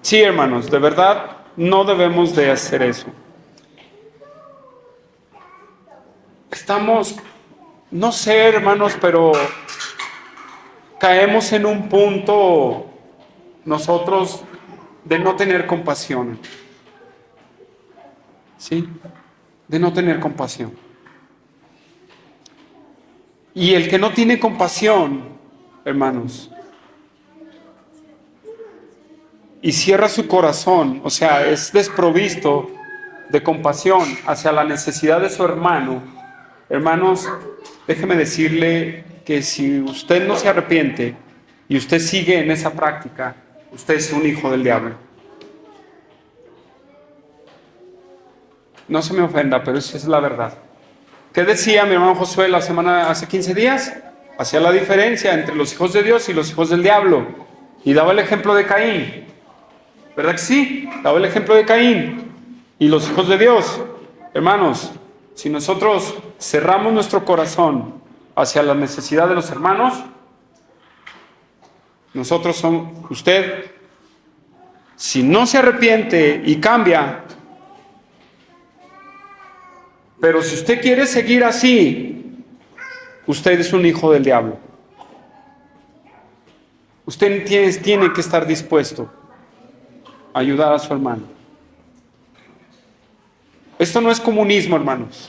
Sí, hermanos, de verdad no debemos de hacer eso. No sé, hermanos, pero caemos en un punto nosotros de no tener compasión. ¿Sí? De no tener compasión. Y el que no tiene compasión, hermanos, y cierra su corazón, o sea, es desprovisto de compasión hacia la necesidad de su hermano, hermanos, déjeme decirle que si usted no se arrepiente y usted sigue en esa práctica, usted es un hijo del diablo. No se me ofenda, pero esa es la verdad. ¿Qué decía mi hermano Josué hace 15 días? Hacía la diferencia entre los hijos de Dios y los hijos del diablo. Y daba el ejemplo de Caín. ¿Verdad que sí? Daba el ejemplo de Caín y los hijos de Dios. Hermanos, si nosotros cerramos nuestro corazón hacia la necesidad de los hermanos, usted, si no se arrepiente y cambia, pero si usted quiere seguir así, usted es un hijo del diablo. Usted tiene que estar dispuesto a ayudar a su hermano. Esto no es comunismo, hermanos,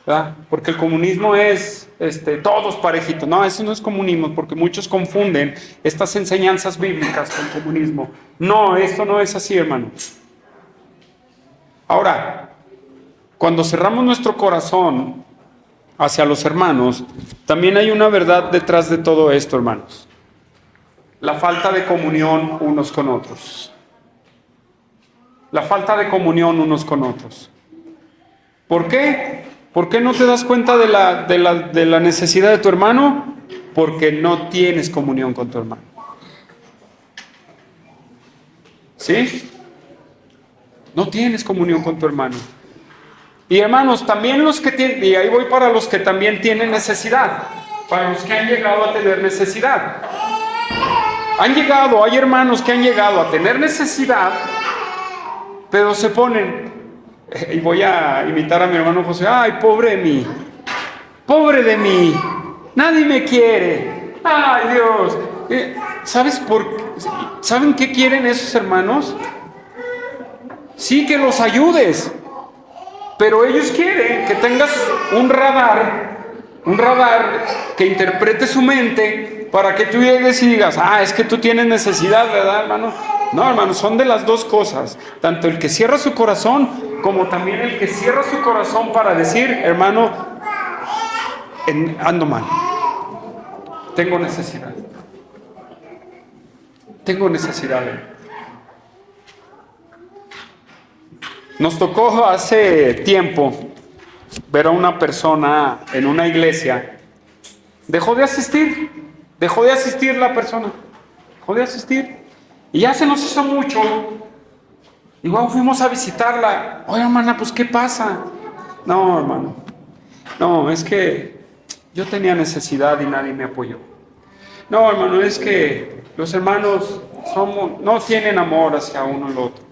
¿verdad? Porque el comunismo es todos parejitos. No, eso no es comunismo, porque muchos confunden estas enseñanzas bíblicas con comunismo. No, esto no es así, hermanos. Ahora, cuando cerramos nuestro corazón hacia los hermanos, también hay una verdad detrás de todo esto, hermanos. La falta de comunión unos con otros. La falta de comunión unos con otros. ¿Por qué? ¿Por qué no te das cuenta de la necesidad de tu hermano? Porque no tienes comunión con tu hermano. ¿Sí? No tienes comunión con tu hermano. Y hermanos, también los que tienen, y ahí voy para los que también tienen necesidad, para los que han llegado a tener necesidad. Hay hermanos que han llegado a tener necesidad, pero se ponen, y voy a imitar a mi hermano José, ay, pobre de mí, nadie me quiere, ay Dios. ¿Saben qué quieren esos hermanos? Sí, que los ayudes, pero ellos quieren que tengas un radar que interprete su mente para que tú llegues y digas, es que tú tienes necesidad, ¿verdad, hermano? No, hermano, son de las dos cosas. Tanto el que cierra su corazón, como también el que cierra su corazón para decir, hermano, ando mal. Tengo necesidad. Nos tocó hace tiempo ver a una persona en una iglesia. Dejó de asistir la persona. Dejó de asistir. Y ya se nos hizo mucho. Igual fuimos a visitarla. Oye, hermana, pues ¿qué pasa? No, hermano. No, es que yo tenía necesidad y nadie me apoyó. No, hermano, es que los hermanos no tienen amor hacia uno y el otro.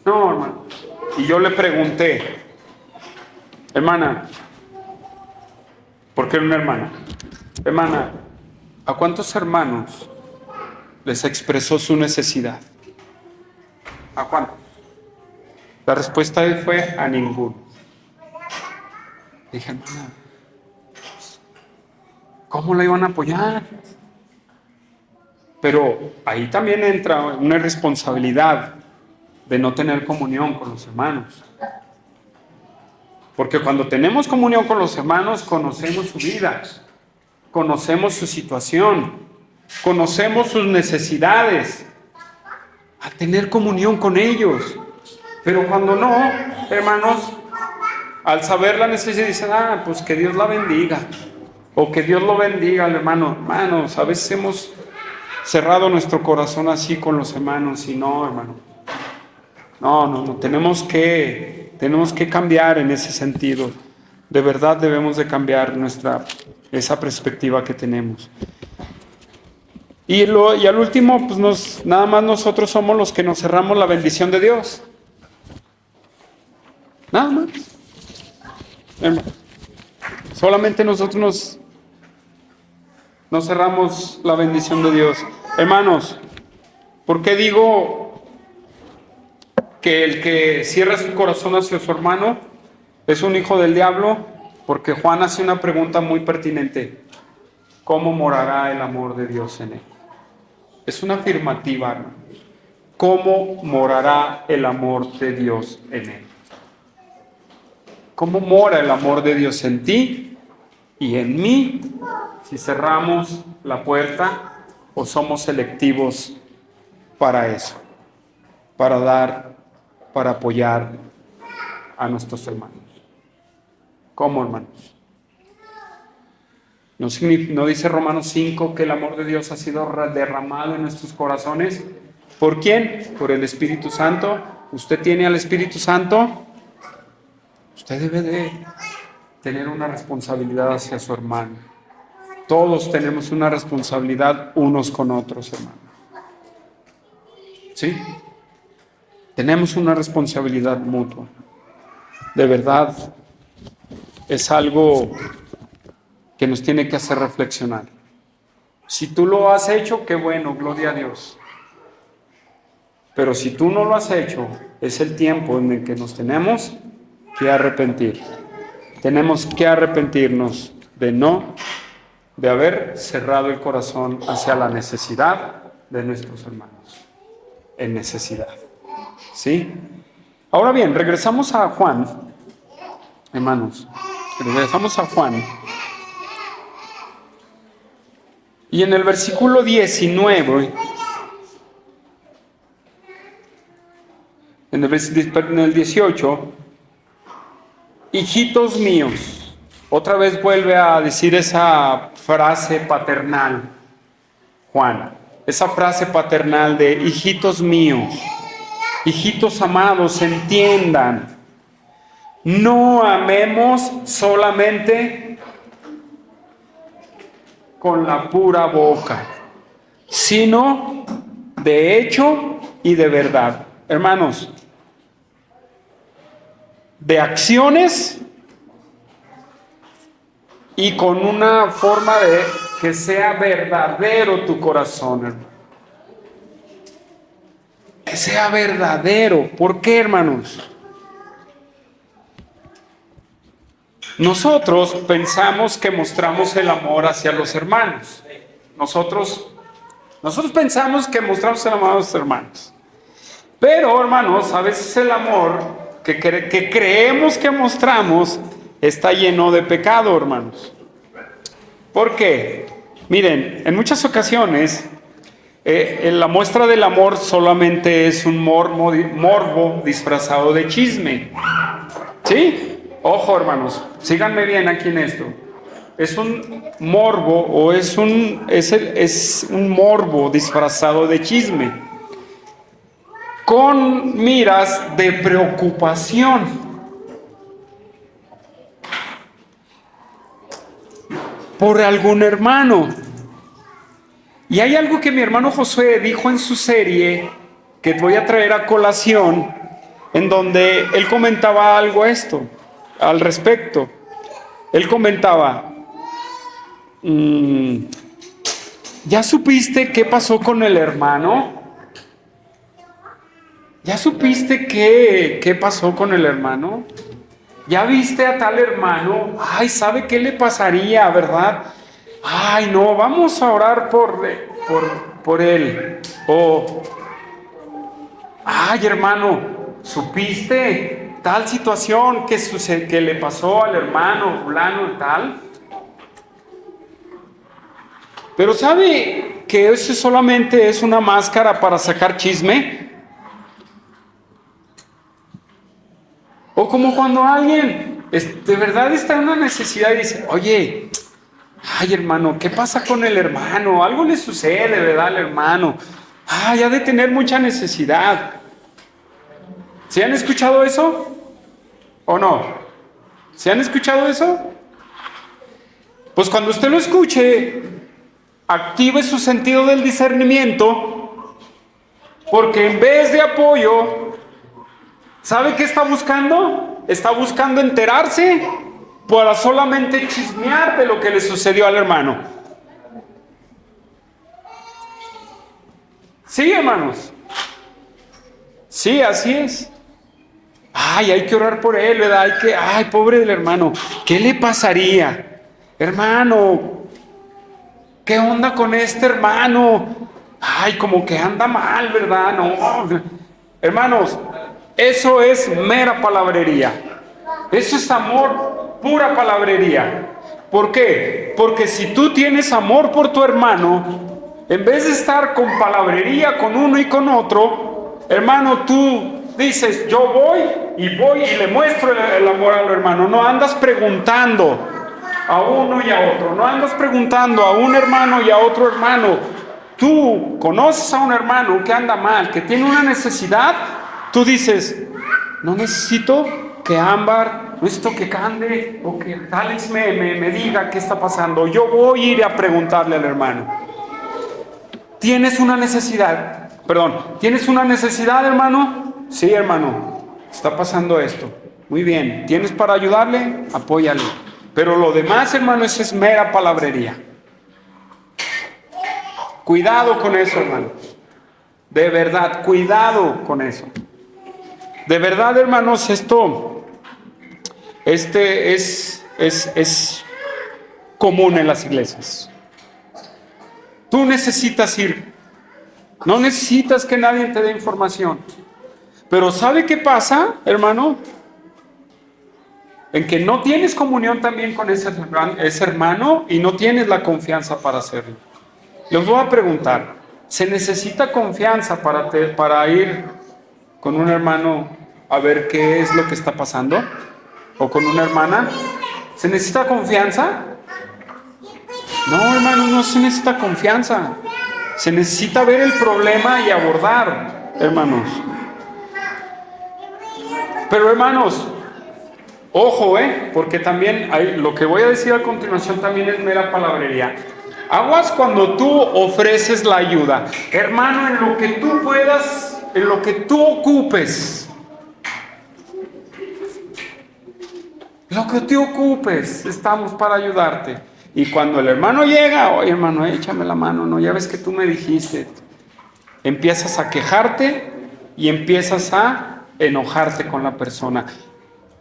No, hermano. Y yo le pregunté, hermana, porque era una hermana, ¿a cuántos hermanos les expresó su necesidad? ¿A cuántos? La respuesta de él fue a ninguno. Dije, hermana, ¿cómo la iban a apoyar? Pero ahí también entra una responsabilidad de no tener comunión con los hermanos. Porque cuando tenemos comunión con los hermanos, conocemos su vida, conocemos su situación, conocemos sus necesidades, a tener comunión con ellos. Pero cuando no, hermanos, al saber la necesidad dicen, pues que Dios la bendiga, o que Dios lo bendiga al hermano. Hermanos, a veces hemos cerrado nuestro corazón así con los hermanos, y no, hermano. No, tenemos que cambiar en ese sentido. De verdad debemos de cambiar esa perspectiva que tenemos. Y al último, pues nada más nosotros somos los que nos cerramos la bendición de Dios. Nada más. Hermano, solamente nosotros nos cerramos la bendición de Dios. Hermanos, ¿por qué digo que el que cierra su corazón hacia su hermano es un hijo del diablo? Porque Juan hace una pregunta muy pertinente. ¿Cómo morará el amor de Dios en él? Es una afirmativa, hermano. ¿Cómo morará el amor de Dios en él? ¿Cómo mora el amor de Dios en ti y en mí si cerramos la puerta o somos selectivos para eso? Para dar, para apoyar a nuestros hermanos. ¿Cómo, hermanos? ¿No dice Romanos 5 que el amor de Dios ha sido derramado en nuestros corazones? ¿Por quién? Por el Espíritu Santo. ¿Usted tiene al Espíritu Santo? Usted debe de tener una responsabilidad hacia su hermano. Todos tenemos una responsabilidad unos con otros, hermanos. ¿Sí? Tenemos una responsabilidad mutua. De verdad, es algo que nos tiene que hacer reflexionar. Si tú lo has hecho, qué bueno, gloria a Dios. Pero si tú no lo has hecho, es el tiempo en el que nos tenemos que arrepentir. Tenemos que arrepentirnos de haber cerrado el corazón hacia la necesidad de nuestros hermanos. En necesidad. ¿Sí? Ahora bien, regresamos a Juan, hermanos. Regresamos a Juan. Y en el versículo 19, en el 18, hijitos míos, otra vez vuelve a decir esa frase paternal, Juan, esa frase paternal de hijitos míos, hijitos amados, entiendan, no amemos solamente con la pura boca, sino de hecho y de verdad. Hermanos, de acciones y con una forma de que sea verdadero tu corazón, hermano. Que sea verdadero. ¿Por qué, hermanos? Nosotros pensamos que mostramos el amor hacia los hermanos. Nosotros pensamos que mostramos el amor a los hermanos. Pero, hermanos, a veces el amor que creemos que mostramos está lleno de pecado, hermanos. ¿Por qué? Miren, en muchas ocasiones la muestra del amor solamente es un morbo disfrazado de chisme. ¿Sí? Ojo, hermanos, síganme bien aquí en esto. Es un morbo o es un morbo disfrazado de chisme, con miras de preocupación. Por algún hermano. Y hay algo que mi hermano Josué dijo en su serie, que voy a traer a colación, en donde él comentaba algo al respecto. Él comentaba, ¿ya supiste qué pasó con el hermano? ¿Ya supiste qué pasó con el hermano? ¿Ya viste a tal hermano? Ay, ¿sabe qué le pasaría, verdad? Ay, no, vamos a orar por él. Ay, hermano, ¿supiste tal situación que le pasó al hermano fulano y tal? Pero ¿sabe que eso solamente es una máscara para sacar chisme? O como cuando alguien de verdad está en una necesidad y dice, oye, ay, hermano, ¿qué pasa con el hermano? Algo le sucede, ¿verdad, al hermano? Ay, ha de tener mucha necesidad. ¿Se han escuchado eso? ¿O no? ¿Se han escuchado eso? Pues cuando usted lo escuche, active su sentido del discernimiento, porque en vez de apoyo, ¿sabe qué está buscando? Está buscando enterarse para solamente chismear de lo que le sucedió al hermano. Sí, hermanos. Sí, así es. Ay, hay que orar por él, ¿verdad? Ay, pobre del hermano, ¿qué le pasaría? Hermano, ¿qué onda con este hermano? Ay, como que anda mal, ¿verdad? No, hermanos, eso es mera palabrería. Eso es amor, pura palabrería. ¿Por qué? Porque si tú tienes amor por tu hermano, en vez de estar con palabrería con uno y con otro, hermano, tú dices, yo voy y le muestro el amor al hermano. No andas preguntando a uno y a otro. No andas preguntando a un hermano y a otro hermano. Tú conoces a un hermano que anda mal, que tiene una necesidad. Tú dices, no necesito que Ámbar, no necesito que Cande o que Alex me diga qué está pasando. Yo voy a ir a preguntarle al hermano. ¿Tienes una necesidad? ¿Tienes una necesidad, hermano? Sí, hermano, está pasando esto. Muy bien, ¿tienes para ayudarle? Apóyale. Pero lo demás, hermano, eso es mera palabrería. Cuidado con eso, hermanos. De verdad, cuidado con eso. De verdad, hermanos, esto es común en las iglesias. Tú necesitas ir. No necesitas que nadie te dé información. Pero ¿sabe qué pasa, hermano? En que no tienes comunión también con ese hermano y no tienes la confianza para hacerlo. Les voy a preguntar, ¿se necesita confianza para ir con un hermano a ver qué es lo que está pasando? ¿O con una hermana? ¿Se necesita confianza? No, hermano, no se necesita confianza. Se necesita ver el problema y abordar, hermanos. Pero, hermanos, ojo, porque también lo que voy a decir a continuación también es mera palabrería. Aguas cuando tú ofreces la ayuda. Hermano, en lo que tú puedas, en lo que tú ocupes. Lo que te ocupes, estamos para ayudarte. Y cuando el hermano llega, oye hermano, échame la mano, no, ya ves que tú me dijiste. Empiezas a quejarte y empiezas a enojarte con la persona.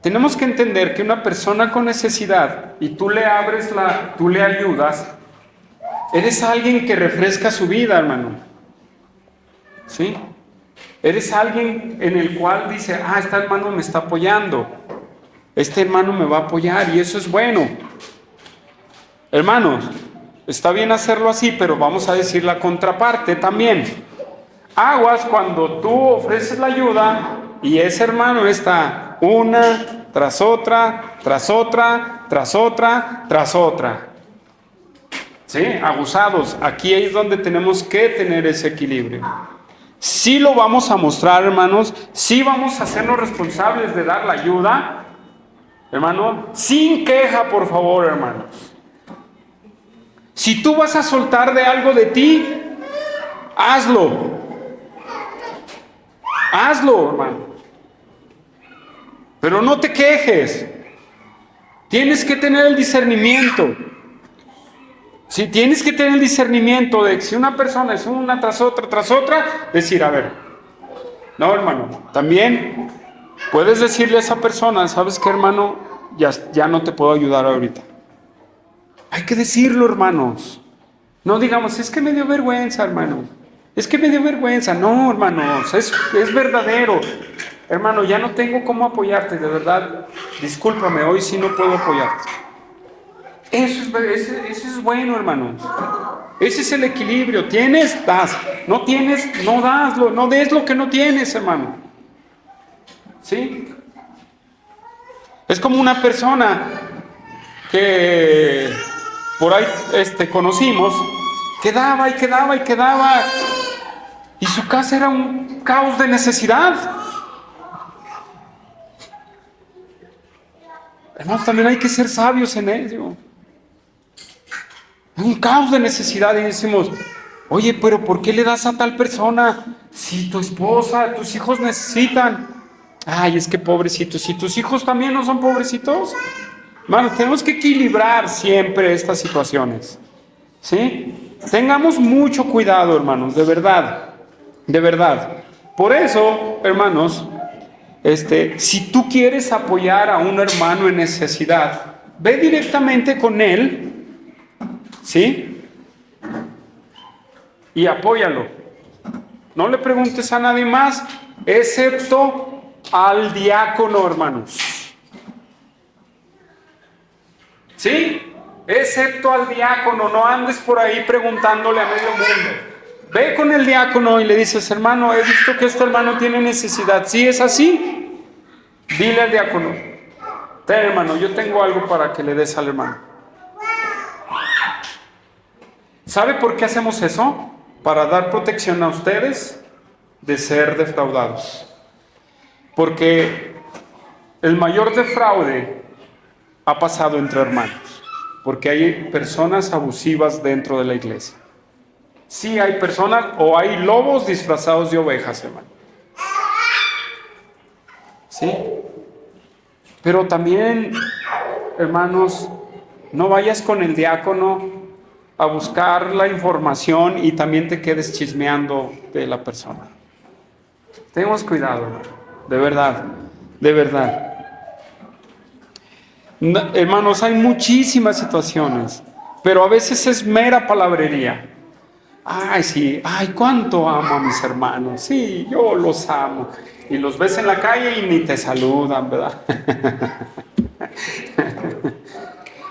Tenemos que entender que una persona con necesidad y tú le ayudas, eres alguien que refresca su vida, hermano. ¿Sí? Eres alguien en el cual dice, este hermano me está apoyando. Este hermano me va a apoyar y eso es bueno. Hermanos, está bien hacerlo así, pero vamos a decir la contraparte también. Aguas cuando tú ofreces la ayuda y ese hermano está una tras otra, tras otra, tras otra, tras otra. ¿Sí? Abusados. Aquí es donde tenemos que tener ese equilibrio. Sí lo vamos a mostrar, hermanos. Sí vamos a hacernos responsables de dar la ayuda. Hermano, sin queja, por favor, hermanos. Si tú vas a soltar de algo de ti, hazlo. Hazlo, hermano. Pero no te quejes. Tienes que tener el discernimiento. Si tienes que tener el discernimiento de que si una persona es una tras otra, decir, a ver, no, hermano, también puedes decirle a esa persona, ¿sabes qué, hermano? Ya no te puedo ayudar ahorita. Hay que decirlo, hermanos. No digamos, es que me dio vergüenza, hermano. Es que me dio vergüenza. No, hermanos, es verdadero. Hermano, ya no tengo cómo apoyarte, de verdad. Discúlpame, hoy sí no puedo apoyarte. Eso es bueno, hermanos. Ese es el equilibrio. Tienes, das. No tienes, no das. No des lo que no tienes, hermano. ¿Sí? Es como una persona que por ahí conocimos, quedaba y su casa era un caos de necesidad. Hermanos, también hay que ser sabios en ello. Un caos de necesidad y decimos, oye, pero ¿por qué le das a tal persona si tu esposa, tus hijos necesitan? Ay, es que pobrecitos, si tus hijos también no son pobrecitos. Hermanos, tenemos que equilibrar siempre estas situaciones. ¿Sí? Tengamos mucho cuidado, hermanos, de verdad. De verdad. Por eso, hermanos, Si tú quieres apoyar a un hermano en necesidad, ve directamente con él, ¿sí? Y apóyalo. No le preguntes a nadie más, excepto al diácono, hermanos. ¿Sí? Excepto al diácono, no andes por ahí preguntándole a medio mundo. Ve con el diácono y le dices, hermano, he visto que este hermano tiene necesidad. Si es así, dile al diácono, ten, hermano, yo tengo algo para que le des al hermano. ¿Sabe por qué hacemos eso? Para dar protección a ustedes de ser defraudados. Porque el mayor defraude ha pasado entre hermanos, porque hay personas abusivas dentro de la iglesia. Sí, hay personas o hay lobos disfrazados de ovejas, hermano. Sí. Pero también, hermanos, no vayas con el diácono a buscar la información y también te quedes chismeando de la persona. Tengamos cuidado, hermano. De verdad, de verdad. No, hermanos, hay muchísimas situaciones, pero a veces es mera palabrería. Ay, sí, ay, cuánto amo a mis hermanos. Sí, yo los amo. Y los ves en la calle y ni te saludan, ¿verdad?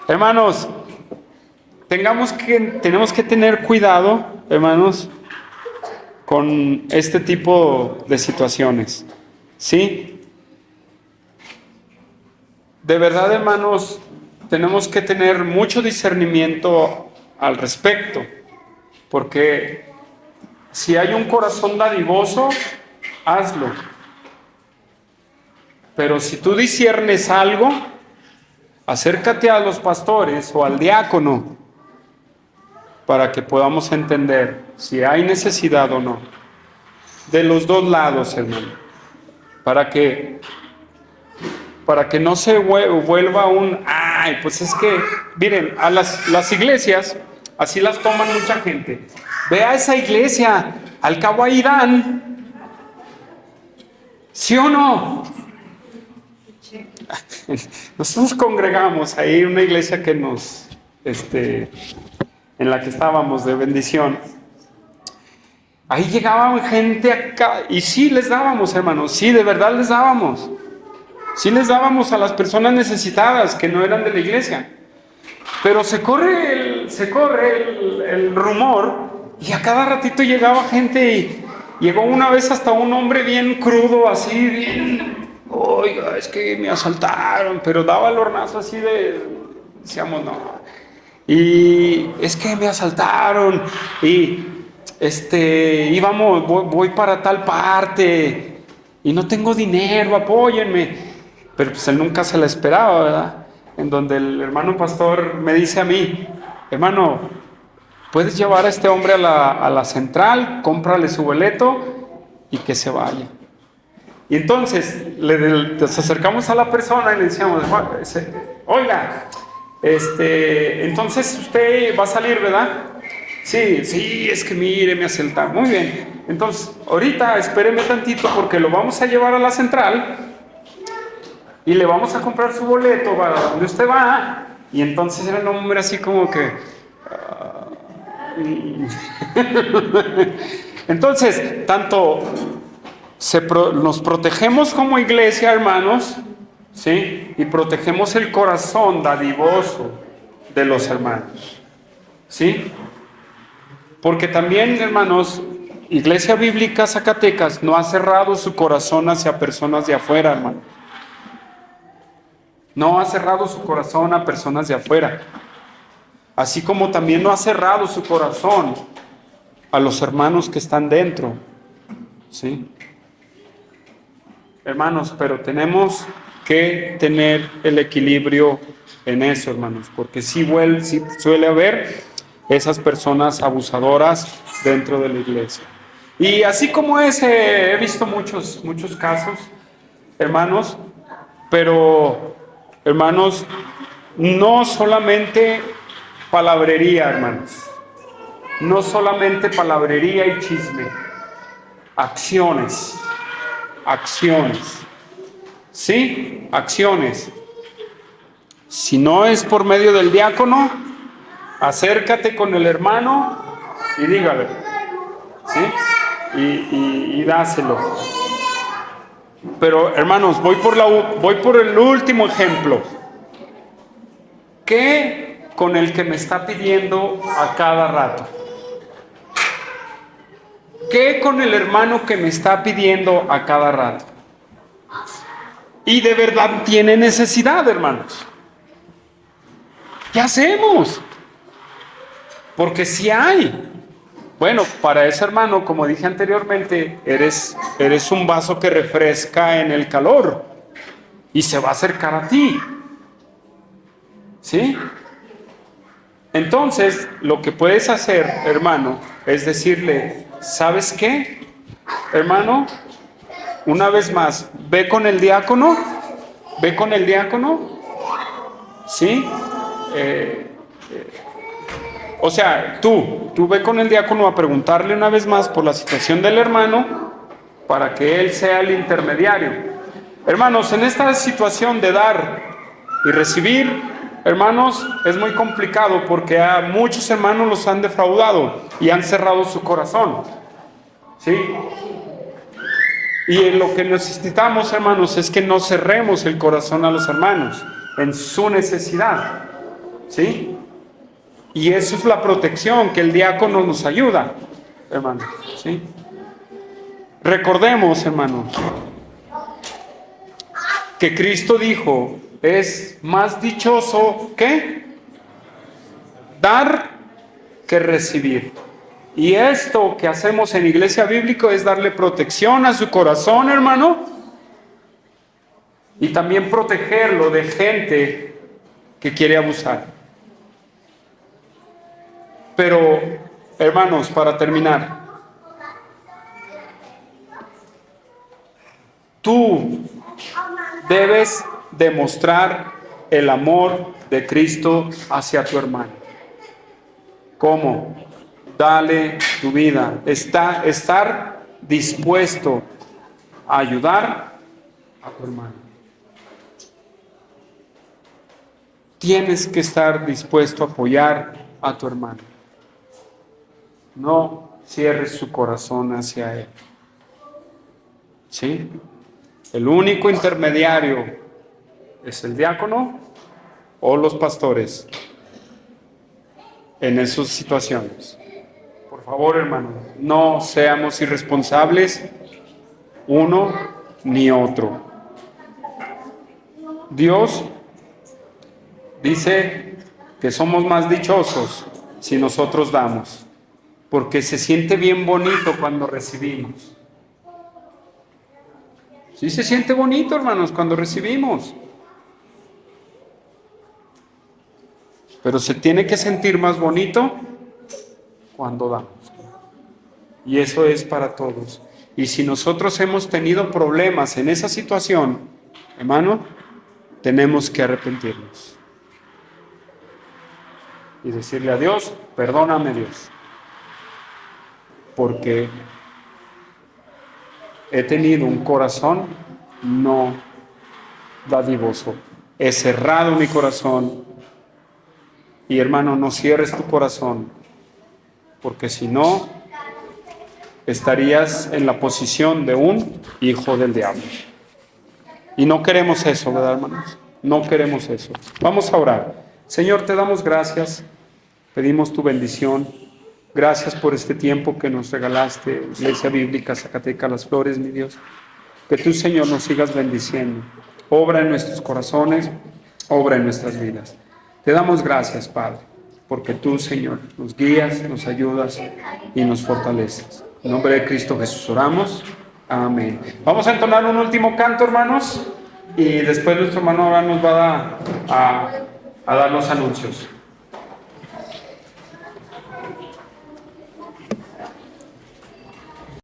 Hermanos, tenemos que tener cuidado, hermanos, con este tipo de situaciones. ¿Sí? De verdad, hermanos, tenemos que tener mucho discernimiento al respecto, porque si hay un corazón dadivoso, hazlo. Pero si tú disciernes algo, acércate a los pastores o al diácono para que podamos entender si hay necesidad o no. De los dos lados, hermano. Para que no se vuelva ay, pues es que, miren, a las iglesias, así las toman mucha gente. Ve a esa iglesia, al cabo ahí dan. ¿Sí o no? Nosotros congregamos ahí en una iglesia que en la que estábamos de bendición. Ahí llegaban gente acá y sí les dábamos, hermanos, sí, de verdad les dábamos. Sí les dábamos a las personas necesitadas que no eran de la iglesia. Pero se corre el rumor y a cada ratito llegaba gente y llegó una vez hasta un hombre bien crudo, así, bien, oiga, es que me asaltaron, pero daba el hornazo así decíamos, no. Y es que me asaltaron y voy para tal parte y no tengo dinero, apóyenme. Pero pues él nunca se la esperaba, ¿verdad? En donde el hermano pastor me dice a mí, hermano, puedes llevar a este hombre a la central, cómprale su boleto y que se vaya. Y entonces nos acercamos a la persona y le decíamos, oiga, entonces usted va a salir, ¿verdad? Sí, es que mire, me asaltaron. Muy bien, entonces ahorita espéreme tantito porque lo vamos a llevar a la central y le vamos a comprar su boleto para donde usted va. Y entonces era el hombre así como que... Entonces, tanto nos protegemos como iglesia, hermanos, ¿sí? Y protegemos el corazón dadivoso de los hermanos, ¿sí? Porque también, hermanos, Iglesia Bíblica Zacatecas no ha cerrado su corazón hacia personas de afuera, hermanos. No ha cerrado su corazón a personas de afuera. Así como también no ha cerrado su corazón a los hermanos que están dentro. ¿Sí? Hermanos, pero tenemos que tener el equilibrio en eso, hermanos. Porque sí suele haber esas personas abusadoras dentro de la iglesia. Y así como ese, he visto muchos casos, hermanos, pero... Hermanos, no solamente palabrería, hermanos. No solamente palabrería y chisme. Acciones. ¿sí? Acciones. Si no es por medio del diácono, acércate con el hermano y dígale, ¿sí? Y dáselo. Pero hermanos, voy por el último ejemplo. ¿Qué con el que me está pidiendo a cada rato? ¿Qué con el hermano que me está pidiendo a cada rato? Y de verdad tiene necesidad, hermanos. ¿Qué hacemos? Porque si hay. Bueno, para ese hermano, como dije anteriormente, eres un vaso que refresca en el calor y se va a acercar a ti. ¿Sí? Entonces, lo que puedes hacer, hermano, es decirle, ¿sabes qué? Hermano, una vez más, ve con el diácono, ¿sí? O sea, tú ve con el diácono a preguntarle una vez más por la situación del hermano para que él sea el intermediario. Hermanos, en esta situación de dar y recibir, hermanos, es muy complicado porque a muchos hermanos los han defraudado y han cerrado su corazón. ¿Sí? Y lo que necesitamos, hermanos, es que no cerremos el corazón a los hermanos en su necesidad. ¿Sí? Y eso es la protección que el diácono nos ayuda, hermanos. ¿Sí? Recordemos, hermanos, que Cristo dijo, es más dichoso que dar que recibir. Y esto que hacemos en Iglesia Bíblica es darle protección a su corazón, hermano, y también protegerlo de gente que quiere abusar. Pero, hermanos, para terminar, tú debes demostrar el amor de Cristo hacia tu hermano. ¿Cómo? Dale tu vida. Estar dispuesto a ayudar a tu hermano. Tienes que estar dispuesto a apoyar a tu hermano. No cierres su corazón hacia él. ¿Sí? El único intermediario es el diácono o los pastores en esas situaciones. Por favor, hermanos, no seamos irresponsables uno ni otro. Dios dice que somos más dichosos si nosotros damos, porque se siente bien bonito cuando recibimos. Sí se siente bonito, hermanos, cuando recibimos. Pero se tiene que sentir más bonito cuando damos. Y eso es para todos. Y si nosotros hemos tenido problemas en esa situación, hermano, tenemos que arrepentirnos. Y decirle a Dios, perdóname, Dios, porque he tenido un corazón no dadivoso. He cerrado mi corazón. Y hermano, no cierres tu corazón, porque si no, estarías en la posición de un hijo del diablo. Y no queremos eso, ¿verdad, hermanos? No queremos eso. Vamos a orar. Señor, te damos gracias. Pedimos tu bendición. Gracias por este tiempo que nos regalaste, Iglesia Bíblica Zacatecas Las Flores, mi Dios. Que tú, Señor, nos sigas bendiciendo. Obra en nuestros corazones, obra en nuestras vidas. Te damos gracias, Padre, porque tú, Señor, nos guías, nos ayudas y nos fortaleces. En nombre de Cristo Jesús oramos. Amén. Vamos a entonar un último canto, hermanos, y después nuestro hermano ahora nos va a dar los anuncios.